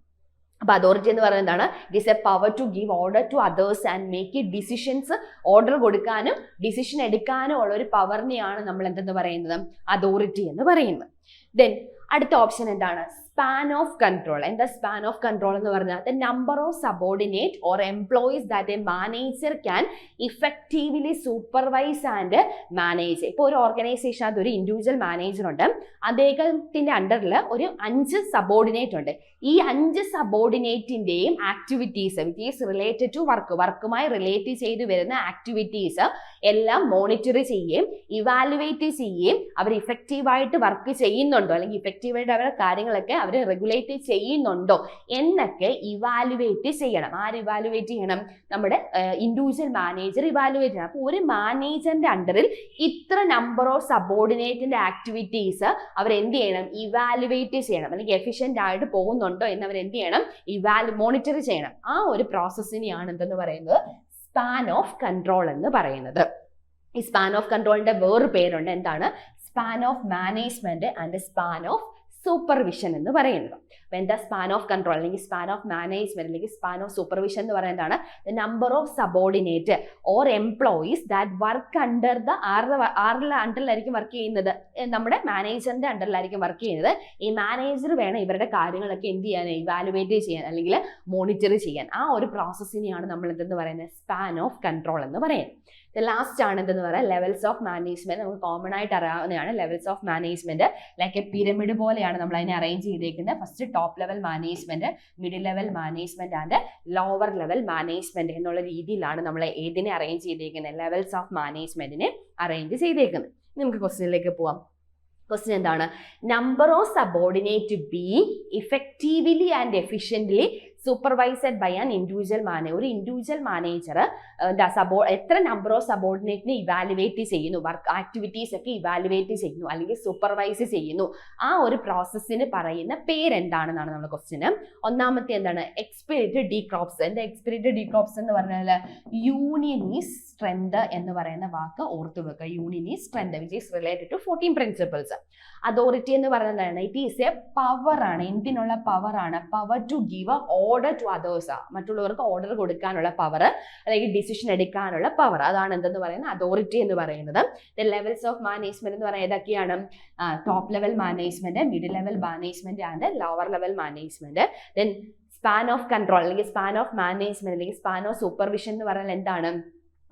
അപ്പൊ അതോറിറ്റി എന്ന് പറയുന്നത് എന്താണ്? It is a power to give order to others and make decisions. Order കൊടുക്കാനും ഡിസിഷൻ എടുക്കാനും ഉള്ള ഒരു പവറിനെയാണ് നമ്മൾ എന്തെന്ന് പറയുന്നത്? അതോറിറ്റി എന്ന് പറയുന്നത്. ദെൻ അടുത്ത ഓപ്ഷൻ എന്താണ്? Span of control. എന്താ സ്പാൻ ഓഫ് കൺട്രോൾ എന്ന് പറഞ്ഞാൽ? The number of subordinate or employees that A manager can effectively supervise and manage. ഇപ്പോൾ ഒരു ഓർഗനൈസേഷനകത്ത് ഒരു ഇൻഡിവിജ്വൽ മാനേജർ ഉണ്ട്. അദ്ദേഹത്തിന്റെ അണ്ടറിൽ ഒരു 5 സബോർഡിനേറ്റ് ഉണ്ട്. ഈ 5 സബോർഡിനേറ്റിന്റെയും activities which is related to വർക്കുമായി റിലേറ്റ് ചെയ്ത് വരുന്ന ആക്ടിവിറ്റീസ് എല്ലാം മോണിറ്റർ ചെയ്യുകയും ഇവാലുവേറ്റ് ചെയ്യുകയും അവർ ഇഫക്റ്റീവായിട്ട് വർക്ക് ചെയ്യുന്നുണ്ടോ അല്ലെങ്കിൽ ഇഫക്റ്റീവായിട്ട് അവരുടെ കാര്യങ്ങളൊക്കെ അവർ റെഗുലേറ്റ് ചെയ്യുന്നുണ്ടോ എന്നൊക്കെ ഇവാലുവേറ്റ് ചെയ്യണം. ആര് ഇവാലുവേറ്റ് ചെയ്യണം? നമ്മുടെ ഇൻഡിവിജ്വൽ മാനേജർ ഇവാലുവേറ്റ് ചെയ്യണം. അപ്പോൾ ഒരു മാനേജറിന്റെ അണ്ടറിൽ ഇത്ര നമ്പർ ഓഫ് സബോർഡിനേറ്റിന്റെ ആക്ടിവിറ്റീസ് അവർ എന്ത് ചെയ്യണം? ഇവാലുവേറ്റ് ചെയ്യണം. അല്ലെങ്കിൽ എഫിഷ്യന്റ് ആയിട്ട് പോകുന്നുണ്ടോ എന്ന് അവർ എന്ത് ചെയ്യണം? മോണിറ്റർ ചെയ്യണം. ആ ഒരു പ്രോസസ്സിനെയാണ് എന്തെന്ന് പറയുന്നത്? സ്പാൻ ഓഫ് കൺട്രോൾ എന്ന് പറയുന്നത്. ഈ സ്പാൻ ഓഫ് കൺട്രോളിന്റെ വേറൊരു പേരുണ്ട്. എന്താണ്? Span of management and span of supervision എന്ന് പറയുന്നത്. അപ്പോൾ എന്താ സ്പാൻ ഓഫ് കൺട്രോൾ അല്ലെങ്കിൽ സ്പാൻ ഓഫ് മാനേജ്മെന്റ് അല്ലെങ്കിൽ സ്പാൻ ഓഫ് സൂപ്പർവിഷൻ എന്ന് പറയുന്നതാണ് the number of subordinate or employees that work under the ആരുടെ അണ്ടറിലായിരിക്കും വർക്ക് ചെയ്യുന്നത്? നമ്മുടെ മാനേജറിന്റെ അണ്ടറിലായിരിക്കും വർക്ക് ചെയ്യുന്നത്. ഈ മാനേജർ വേണം ഇവരുടെ കാര്യങ്ങളൊക്കെ എന്ത് ചെയ്യാൻ? ഇവാലുവേറ്റ് ചെയ്യാൻ അല്ലെങ്കിൽ മോണിറ്റർ ചെയ്യാൻ. ആ ഒരു പ്രോസസ്സിനെയാണ് നമ്മൾ എന്തെന്ന് പറയുന്നത്? സ്പാൻ ഓഫ് കൺട്രോൾ എന്ന് പറയുന്നത്. ലാസ്റ്റ് ആണ് എന്തെന്ന് പറയാം? Levels of management. നമുക്ക് കോമൺ ആയിട്ട് അറിയാവുന്നതാണ് levels of management. Like A pyramid പോലെയാണ് നമ്മൾ അതിനെ അറേഞ്ച് ചെയ്തേക്കുന്നത്. First top level management, middle level management and lower level management എന്നുള്ള രീതിയിലാണ് നമ്മൾ ഏതിനെ അറേഞ്ച് ചെയ്തേക്കുന്നത്? ലെവൽസ് ഓഫ് മാനേജ്മെന്റിനെ അറേഞ്ച് ചെയ്തേക്കുന്നത്. നമുക്ക് ക്വസ്റ്റ്യനിലേക്ക് പോവാം. ക്വസ്റ്റ്യൻ എന്താണ്? Number of subordinate being effectively and efficiently supervised by an individual manager. ഒരു ഇൻഡിവിജ്വൽ മാനേജർ എത്ര നമ്പർ ഓഫ് സബോർഡിനേറ്റിനെ ഇവാലുവേറ്റ് ചെയ്യുന്നു, വർക്ക് ആക്ടിവിറ്റീസ് ഒക്കെ ഇവാലുവേറ്റ് ചെയ്യുന്നു അല്ലെങ്കിൽ സൂപ്പർവൈസ് ചെയ്യുന്നു, ആ ഒരു പ്രോസസ്സിന് പറയുന്ന പേരെന്താണെന്നാണ് നമ്മുടെ ക്വസ്റ്റ്യന്. ഒന്നാമത്തെ എന്താണ്? എക്സ്പിരിറ്റഡ് ഡീക്രോപ്സ്. എന്താ എക്സ്പിരിറ്റഡ് ഡീക്രോപ്സ് എന്ന് പറഞ്ഞാൽ യൂണിയൻ ഈസ് സ്ട്രെങ്ത് എന്ന് പറയുന്ന വാക്ക് ഓർത്തു വെക്കുക. Union is strength which is related to 14 principles. Authority എന്ന് പറയുന്നതാണ് ഇറ്റ് ഈസ് എ പവർ ആണ്. എന്തിനുള്ള പവർ ആണ്? Power to give order to others. മറ്റുള്ളവർക്ക് ഓർഡർ കൊടുക്കാനുള്ള പവർ അല്ലെങ്കിൽ ഡിസിഷൻ എടുക്കാനുള്ള പവർ, അതാണ് എന്തെന്ന് പറയുന്നത് അതോറിറ്റി എന്ന് പറയുന്നത്. ലെവൽസ് ഓഫ് മാനേജ്മെന്റ് എന്ന് പറയുന്നത് ഏതൊക്കെയാണ്? Top level management, middle level management and lower level management. Then span of control അല്ലെങ്കിൽ സ്പാൻ ഓഫ് മാനേജ്മെന്റ് അല്ലെങ്കിൽ സ്പാൻ ഓഫ് സൂപ്പർവിഷൻ എന്ന് പറഞ്ഞാൽ എന്താണ്?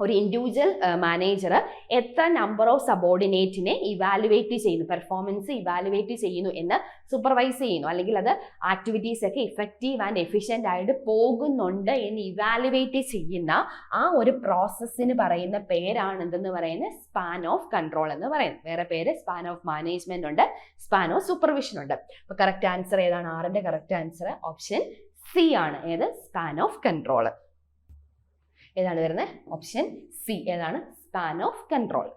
ഒരു ഇൻഡിവിജ്വൽ മാനേജർ എത്ര നമ്പർ ഓഫ് സബോർഡിനേറ്റിനെ ഇവാലുവേറ്റ് ചെയ്യുന്നു, പെർഫോമൻസ് ഇവാലുവേറ്റ് ചെയ്യുന്നു എന്ന് സൂപ്പർവൈസ് ചെയ്യുന്നു, അല്ലെങ്കിൽ അത് ആക്ടിവിറ്റീസ് ഒക്കെ ഇഫക്റ്റീവ് ആൻഡ് എഫിഷ്യൻ്റ് ആയിട്ട് പോകുന്നുണ്ട് എന്ന് ഇവാലുവേറ്റ് ചെയ്യുന്ന ആ ഒരു പ്രോസസ്സിന് പറയുന്ന പേരാണ് എന്തെന്ന് പറയുന്നത്? സ്പാൻ ഓഫ് കൺട്രോൾ എന്ന് പറയുന്നത്. വേറെ പേര് സ്പാൻ ഓഫ് മാനേജ്മെന്റ് ഉണ്ട്, സ്പാൻ ഓഫ് സൂപ്പർവിഷൻ ഉണ്ട്. അപ്പോൾ കറക്റ്റ് ആൻസർ ഏതാണ്? 6ന്റെ കറക്റ്റ് ആൻസർ ഓപ്ഷൻ സി ആണ്. ഏത്? Span of control. ഏതാണ് വരുന്നത്? Option C. ഏതാണ്? Span of control.